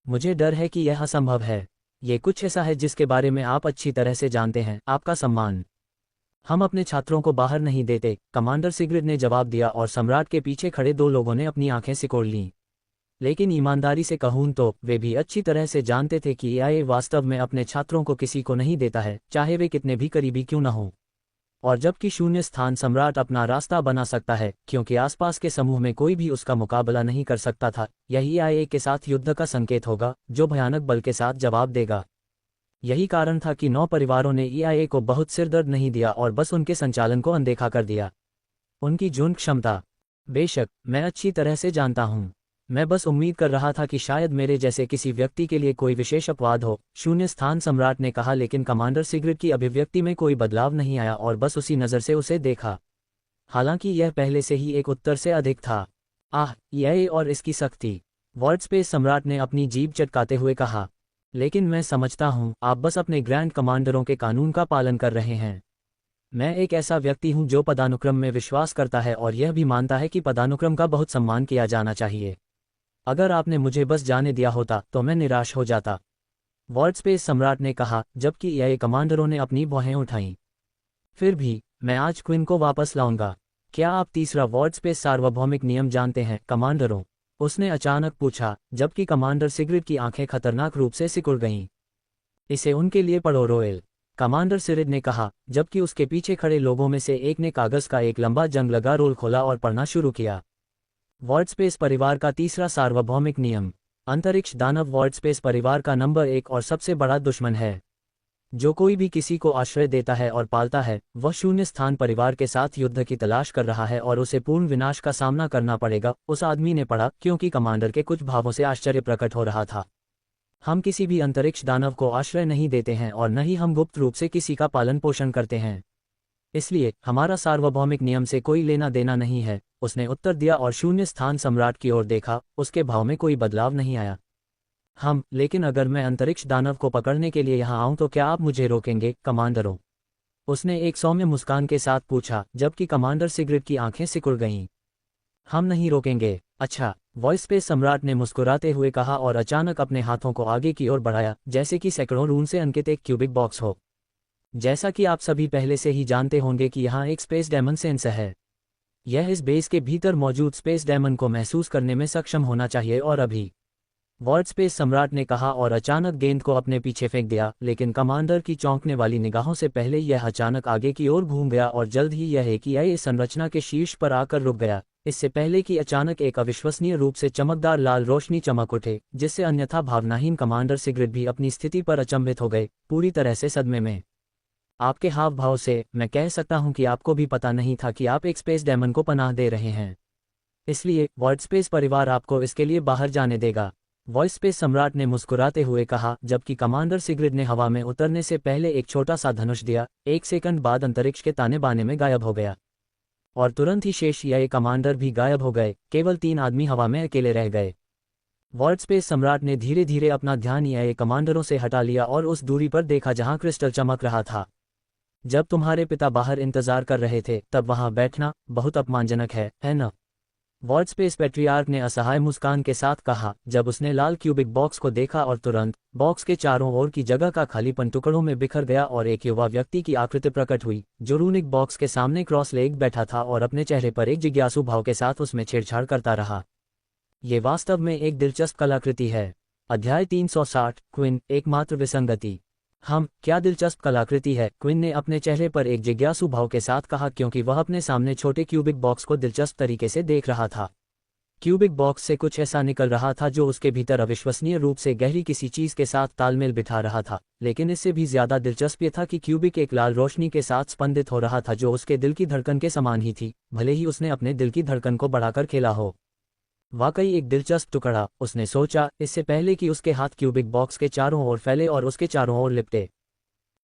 [SPEAKER 1] मुझे डर है कि यह असंभव है। ये कुछ ऐसा है जिसके बारे में आप अच्छी तरह से जानते हैं, आपका सम्मान। हम अपने छात्रों को बाहर नहीं देते, कमांडर सिग्रिड ने जवाब दिया, और सम्राट के पीछे खड़े 2 लोगों ने अपनी आंखें सिकोड़ लीं। लेकिन ईमानदारी से कहूं तो वे भी अच्छी तरह से जानते थे कि ईआईए वास्तव में अपने छात्रों को किसी को नहीं देता है, चाहे वे कितने भी करीबी क्यों न हों। और जबकि शून्य स्थान सम्राट अपना रास्ता बना सकता है, क्योंकि आसपास के समूह में कोई भी उसका मुकाबला नहीं कर सकता था, यही ईआईए के साथ युद्ध का संकेत होगा, जो भयानक बल के साथ जवाब देगा। यही कारण था कि 9 परिवारों ने ईआईए को बहुत सिरदर्द नहीं दिया और बस उनके संचालन को अनदेखा कर दिया। उनकी जुनून क्षमता, बेशक मैं अच्छी तरह से जानता हूँ। मैं बस उम्मीद कर रहा था कि शायद मेरे जैसे किसी व्यक्ति के लिए कोई विशेष अपवाद हो, शून्य स्थान सम्राट ने कहा, लेकिन कमांडर सिगरेट की अभिव्यक्ति में कोई बदलाव नहीं आया और बस उसी नज़र से उसे देखा। हालांकि यह पहले से ही एक उत्तर से अधिक था। आह, यह और इसकी सख्ती, वर्डस्पेस सम्राट ने अपनी जीभ चटकाते हुए कहा। लेकिन मैं समझता हूँ, आप बस अपने ग्रैंड कमांडरों के कानून का पालन कर रहे हैं। मैं एक ऐसा व्यक्ति हूँ जो पदानुक्रम में विश्वास करता है और यह भी मानता है कि पदानुक्रम का बहुत सम्मान किया जाना चाहिए। अगर आपने मुझे बस जाने दिया होता तो मैं निराश हो जाता, वर्डस्पेस सम्राट ने कहा, जबकि यह कमांडरों ने अपनी भौहें उठाईं। फिर भी मैं आज क्विन को वापस लाऊंगा। क्या आप तीसरा वर्डस्पेस सार्वभौमिक नियम जानते हैं, कमांडरों? उसने अचानक पूछा, जबकि कमांडर सिगरेट की आंखें खतरनाक रूप से सिकुड़ गईं। इसे उनके लिए पढ़ो, रोयल, कमांडर सिरिड ने कहा, जबकि उसके पीछे खड़े लोगों में से एक ने कागज का एक लंबा जंग लगा रोल खोला और पढ़ना शुरू किया। वर्डस्पेस परिवार का तीसरा सार्वभौमिक नियम। अंतरिक्ष दानव वर्डस्पेस परिवार का नंबर 1 और सबसे बड़ा दुश्मन है। जो कोई भी किसी को आश्रय देता है और पालता है, वह शून्य स्थान परिवार के साथ युद्ध की तलाश कर रहा है और उसे पूर्ण विनाश का सामना करना पड़ेगा, उस आदमी ने पढ़ा, क्योंकि कमांडर के कुछ भावों से आश्चर्य प्रकट हो रहा था। हम किसी भी अंतरिक्ष दानव को आश्रय नहीं देते हैं और न ही हम गुप्त रूप से किसी का पालन पोषण करते हैं। इसलिए हमारा सार्वभौमिक नियम से कोई लेना देना नहीं है, उसने उत्तर दिया और शून्य स्थान सम्राट की ओर देखा। उसके भाव में कोई बदलाव नहीं आया। लेकिन अगर मैं अंतरिक्ष दानव को पकड़ने के लिए यहाँ आऊँ तो क्या आप मुझे रोकेंगे, कमांडरों? उसने एक सौम्य मुस्कान के साथ पूछा, जबकि कमांडर सिगरेट की आंखें सिकुड़ गईं। हम नहीं रोकेंगे। अच्छा, वर्डस्पेस सम्राट ने मुस्कुराते हुए कहा और अचानक अपने हाथों को आगे की ओर बढ़ाया, जैसे कि सैकड़ों रून से अंकित एक क्यूबिक बॉक्स हो। जैसा कि आप सभी पहले से ही जानते होंगे कि यहाँ एक स्पेस डेमन सेंसर है। यह इस बेस के भीतर मौजूद स्पेस डेमन को महसूस करने में सक्षम होना चाहिए और अभी, वर्डस्पेस सम्राट ने कहा और अचानक गेंद को अपने पीछे फेंक दिया, लेकिन कमांडर की चौंकने वाली निगाहों से पहले यह अचानक आगे की ओर घूम गया और जल्द ही यह एक इस संरचना के शीर्ष पर आकर रुक गया, इससे पहले कि अचानक एक अविश्वसनीय रूप से चमकदार लाल रोशनी चमक उठे, जिससे अन्यथा भावनाहीन कमांडर सिगरेट भी अपनी स्थिति पर अचंभित हो गए, पूरी तरह से सदमे में। आपके हाव भाव से मैं कह सकता हूं कि आपको भी पता नहीं था कि आप एक स्पेस डेमन को पनाह दे रहे हैं। इसलिए वर्डस्पेस परिवार आपको इसके लिए बाहर जाने देगा, वर्डस्पेस सम्राट ने मुस्कुराते हुए कहा, जबकि कमांडर सिगरेट ने हवा में उतरने से पहले एक छोटा सा धनुष दिया। एक सेकंड बाद अंतरिक्ष के ताने बाने में गायब हो गया और तुरंत ही शेष कमांडर भी गायब हो गए। केवल 3 आदमी हवा में अकेले रह गए। वर्डस्पेस सम्राट ने धीरे धीरे अपना ध्यान कमांडरों से हटा लिया और उस दूरी पर देखा जहां क्रिस्टल चमक रहा था। जब तुम्हारे पिता बाहर इंतजार कर रहे थे तब वहां बैठना बहुत अपमानजनक है न? वर्डस्पेस पैट्रियार्क ने असहाय मुस्कान के साथ कहा, जब उसने लाल क्यूबिक बॉक्स को देखा और तुरंत बॉक्स के चारों ओर की जगह का खालीपन टुकड़ों में बिखर गया और एक युवा व्यक्ति की आकृति प्रकट हुई, जो रूनिक बॉक्स के सामने क्रॉस लेग बैठा था और अपने चेहरे पर एक जिज्ञासु भाव के साथ उसमें छेड़छाड़ करता रहा। ये वास्तव में एक दिलचस्प कलाकृति है। अध्याय 360, क्विन, एकमात्र विसंगति। क्या दिलचस्प कलाकृति है, क्विन ने अपने चेहरे पर एक जिज्ञासु भाव के साथ कहा, क्योंकि वह अपने सामने छोटे क्यूबिक बॉक्स को दिलचस्प तरीके से देख रहा था। क्यूबिक बॉक्स से कुछ ऐसा निकल रहा था जो उसके भीतर अविश्वसनीय रूप से गहरी किसी चीज के साथ तालमेल बिठा रहा था, लेकिन इससे भी ज्यादा दिलचस्प ये था कि क्यूबिक एक लाल रोशनी के साथ स्पंदित हो रहा था जो उसके दिल की धड़कन के समान ही थी, भले ही उसने अपने दिल की धड़कन को बढ़ाकर खेला हो। वाकई एक दिलचस्प टुकड़ा, उसने सोचा, इससे पहले कि उसके हाथ क्यूबिक बॉक्स के चारों ओर फैले और उसके चारों ओर लिपटे।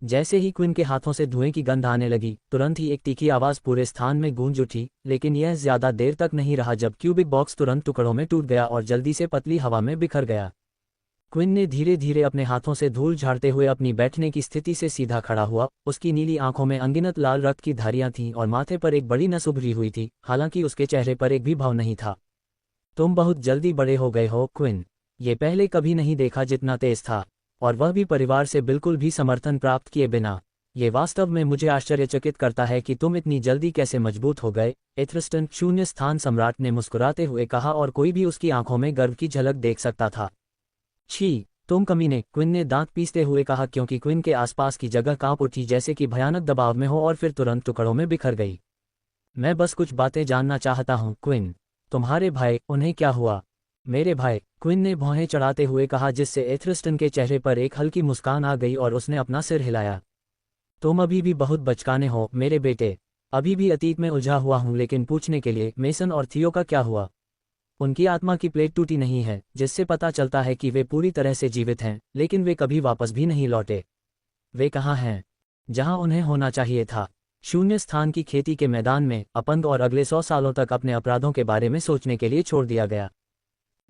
[SPEAKER 1] जैसे ही क्विन के हाथों से धुएं की गंध आने लगी, तुरंत ही एक तीखी आवाज पूरे स्थान में गूंज उठी, लेकिन यह ज्यादा देर तक नहीं रहा जब क्यूबिक बॉक्स तुरंत टुकड़ों में टूट गया और जल्दी से पतली हवा में बिखर गया। क्विन ने धीरे धीरे अपने हाथों से धूल झाड़ते हुए अपनी बैठने की स्थिति से सीधा खड़ा हुआ। उसकी नीली आंखों में अनगिनत लाल रक्त की धारियां थीं और माथे पर एक बड़ी नस उभरी हुई थी, हालांकि उसके चेहरे पर एक भी भाव नहीं था। तुम बहुत जल्दी बड़े हो गए हो, क्विन। ये पहले कभी नहीं देखा जितना तेज था, और वह भी परिवार से बिल्कुल भी समर्थन प्राप्त किए बिना। ये वास्तव में मुझे आश्चर्यचकित करता है कि तुम इतनी जल्दी कैसे मजबूत हो गए, एथरस्टन, शून्य स्थान सम्राट ने मुस्कुराते हुए कहा और कोई भी उसकी आंखों में गर्व की झलक देख सकता था। छी, तुम कमीने, क्विन ने दांत पीसते हुए कहा, क्योंकि क्विन के आसपास की जगह कांप उठी जैसे कि भयानक दबाव में हो और फिर तुरंत टुकड़ों में बिखर गई। मैं बस कुछ बातें जानना चाहता हूँ, क्विन। तुम्हारे भाई, उन्हें क्या हुआ? मेरे भाई, क्विन ने भौहें चढ़ाते हुए कहा, जिससे एथरस्टन के चेहरे पर एक हल्की मुस्कान आ गई और उसने अपना सिर हिलाया। तुम अभी भी बहुत बचकाने हो मेरे बेटे। अभी भी अतीत में उलझा हुआ हूँ, लेकिन पूछने के लिए, मेसन और थियो का क्या हुआ? उनकी आत्मा की प्लेट टूटी नहीं है, जिससे पता चलता है कि वे पूरी तरह से जीवित हैं, लेकिन वे कभी वापस भी नहीं लौटे। वे कहाँ हैं? जहाँ उन्हें होना चाहिए था। शून्य स्थान की खेती के मैदान में, अपंग और अगले 100 सालों तक अपने अपराधों के बारे में सोचने के लिए छोड़ दिया गया।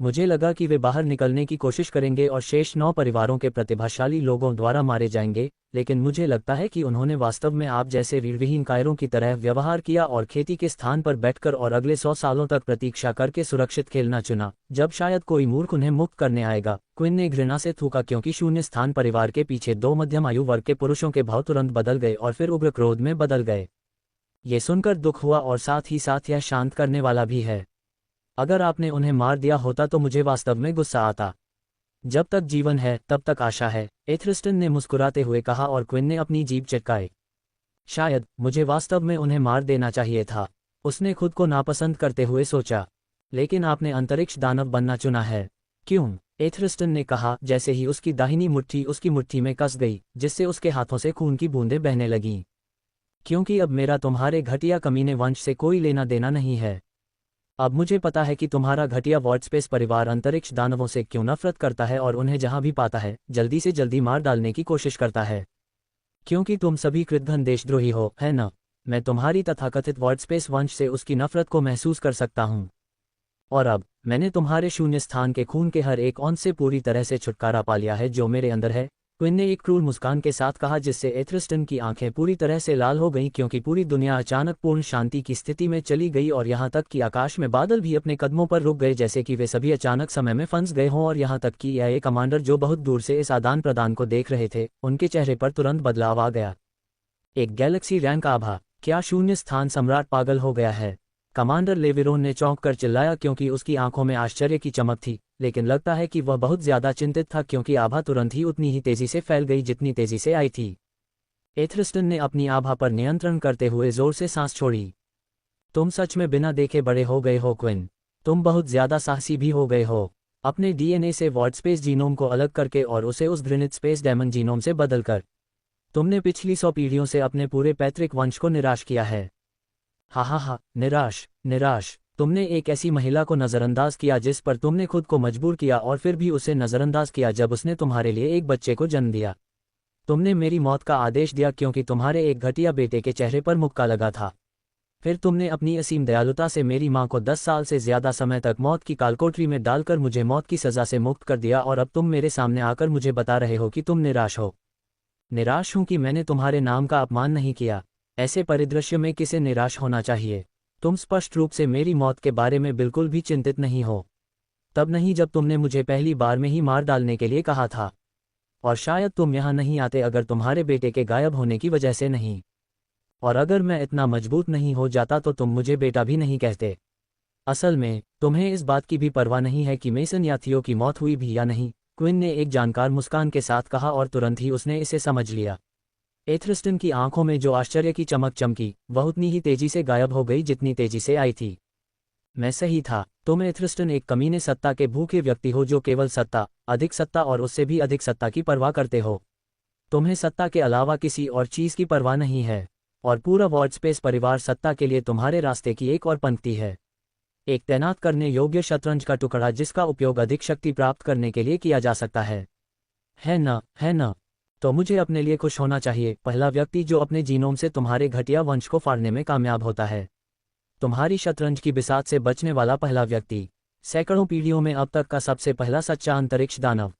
[SPEAKER 1] मुझे लगा कि वे बाहर निकलने की कोशिश करेंगे और शेष 9 परिवारों के प्रतिभाशाली लोगों द्वारा मारे जाएंगे, लेकिन मुझे लगता है कि उन्होंने वास्तव में आप जैसे रीढ़विहीन कायरों की तरह व्यवहार किया और खेती के स्थान पर बैठकर और अगले 100 सालों तक प्रतीक्षा करके सुरक्षित खेलना चुना, जब शायद कोई मूर्ख उन्हें मुक्त करने आएगा। क्विन ने घृणा से थूका क्योंकि शून्य स्थान परिवार के पीछे 2 मध्यम आयु वर्ग के पुरुषों के भाव तुरंत बदल गए और फिर उग्र क्रोध में बदल गए। ये सुनकर दुख हुआ और साथ ही साथ यह शांत करने वाला भी है। अगर आपने उन्हें मार दिया होता तो मुझे वास्तव में गुस्सा आता। जब तक जीवन है तब तक आशा है, एथरिस्टन ने मुस्कुराते हुए कहा और क्विन ने अपनी जीभ चटकाई। शायद मुझे वास्तव में उन्हें मार देना चाहिए था, उसने खुद को नापसंद करते हुए सोचा। लेकिन आपने अंतरिक्ष दानव बनना चुना है। क्यों? एथरिस्टन ने कहा जैसे ही उसकी दाहिनी मुट्ठी उसकी मुट्ठी में कस गई, जिससे उसके हाथों से खून की बूंदें बहने लगीं। क्योंकि अब मेरा तुम्हारे घटिया कमीने वंश से कोई लेना देना नहीं है। अब मुझे पता है कि तुम्हारा घटिया वॉर्डस्पेस परिवार अंतरिक्ष दानवों से क्यों नफरत करता है और उन्हें जहां भी पाता है जल्दी से जल्दी मार डालने की कोशिश करता है। क्योंकि तुम सभी कृतघ्न देशद्रोही हो, है न? मैं तुम्हारी तथाकथित वॉर्डस्पेस वंश से उसकी नफरत को महसूस कर सकता हूं। और अब मैंने तुम्हारे शून्य स्थान के खून के हर एक औंध से पूरी तरह से छुटकारा पा लिया है जो मेरे अंदर है, क्विन ने एक क्रूर मुस्कान के साथ कहा, जिससे एथरिस्टन की आंखें पूरी तरह से लाल हो गईं क्योंकि पूरी दुनिया अचानक पूर्ण शांति की स्थिति में चली गई और यहाँ तक कि आकाश में बादल भी अपने कदमों पर रुक गए, जैसे कि वे सभी अचानक समय में फंस गए हों। और यहाँ तक कि यह कमांडर जो बहुत दूर से इस आदान प्रदान को देख रहे थे, उनके चेहरे पर तुरंत बदलाव आ गया। एक गैलेक्सी रैंक आभा। क्या शून्य स्थान सम्राट पागल हो गया है? कमांडर लेविरोन ने चौंक कर चिल्लाया क्योंकि उसकी आंखों में आश्चर्य की चमक थी, लेकिन लगता है कि वह बहुत ज्यादा चिंतित था क्योंकि आभा तुरंत ही उतनी ही तेजी से फैल गई जितनी तेजी से आई थी। एथरिस्टन ने अपनी आभा पर नियंत्रण करते हुए जोर से सांस छोड़ी। तुम सच में बिना देखे बड़े हो गए हो क्विन। तुम बहुत ज्यादा साहसी भी हो गए हो। अपने डीएनए से वॉर्डस्पेस जीनोम को अलग करके और उसे उस घृणित स्पेस डेमन जीनोम से बदलकर तुमने पिछली 100 पीढ़ियों से अपने पूरे पैतृक वंश को निराश किया है। हा, निराश, निराश। तुमने एक ऐसी महिला को नज़रअंदाज किया जिस पर तुमने खुद को मजबूर किया और फिर भी उसे नज़रअंदाज किया जब उसने तुम्हारे लिए एक बच्चे को जन्म दिया। तुमने मेरी मौत का आदेश दिया क्योंकि तुम्हारे एक घटिया बेटे के चेहरे पर मुक्का लगा था। फिर तुमने अपनी असीम दयालुता से मेरी मां को 10 साल से ज्यादा समय तक मौत की कालकोठरी में डालकर मुझे मौत की सजा से मुक्त कर दिया और अब तुम मेरे सामने आकर मुझे बता रहे हो कि तुम निराश हो। निराश हूं कि मैंने तुम्हारे नाम का अपमान नहीं किया। ऐसे परिदृश्य में किसे निराश होना चाहिए? तुम स्पष्ट रूप से मेरी मौत के बारे में बिल्कुल भी चिंतित नहीं हो। तब नहीं जब तुमने मुझे पहली बार में ही मार डालने के लिए कहा था। और शायद तुम यहाँ नहीं आते अगर तुम्हारे बेटे के गायब होने की वजह से नहीं। और अगर मैं इतना मजबूत नहीं हो जाता तो तुम मुझे बेटा भी नहीं कहते। असल में तुम्हें इस बात की भी परवाह नहीं है कि मेसन या थियो की मौत हुई भी या नहीं, क्विन ने एक जानकार मुस्कान के साथ कहा और तुरंत ही उसने इसे समझ लिया। एथरिस्टन की आंखों में जो आश्चर्य की चमक चमकी वह उतनी ही तेजी से गायब हो गई जितनी तेजी से आई थी। मैं सही था। तुम एथरिस्टन एक कमीने सत्ता के भूखे व्यक्ति हो जो केवल सत्ता, अधिक सत्ता और उससे भी अधिक सत्ता की परवाह करते हो। तुम्हें सत्ता के अलावा किसी और चीज की परवाह नहीं है। और पूरा वॉर्डस्पेस परिवार सत्ता के लिए तुम्हारे रास्ते की एक और पंक्ति है। एक तैनात करने योग्य शतरंज का टुकड़ा जिसका उपयोग अधिक शक्ति प्राप्त करने के लिए किया जा सकता है ना? है ना? तो मुझे अपने लिए खुश होना चाहिए, पहला व्यक्ति जो अपने जीनोम से तुम्हारे घटिया वंश को फाड़ने में कामयाब होता है। तुम्हारी शतरंज की बिसात से बचने वाला पहला व्यक्ति, सैकड़ों पीढ़ियों में अब तक का सबसे पहला सच्चा अंतरिक्ष दानव।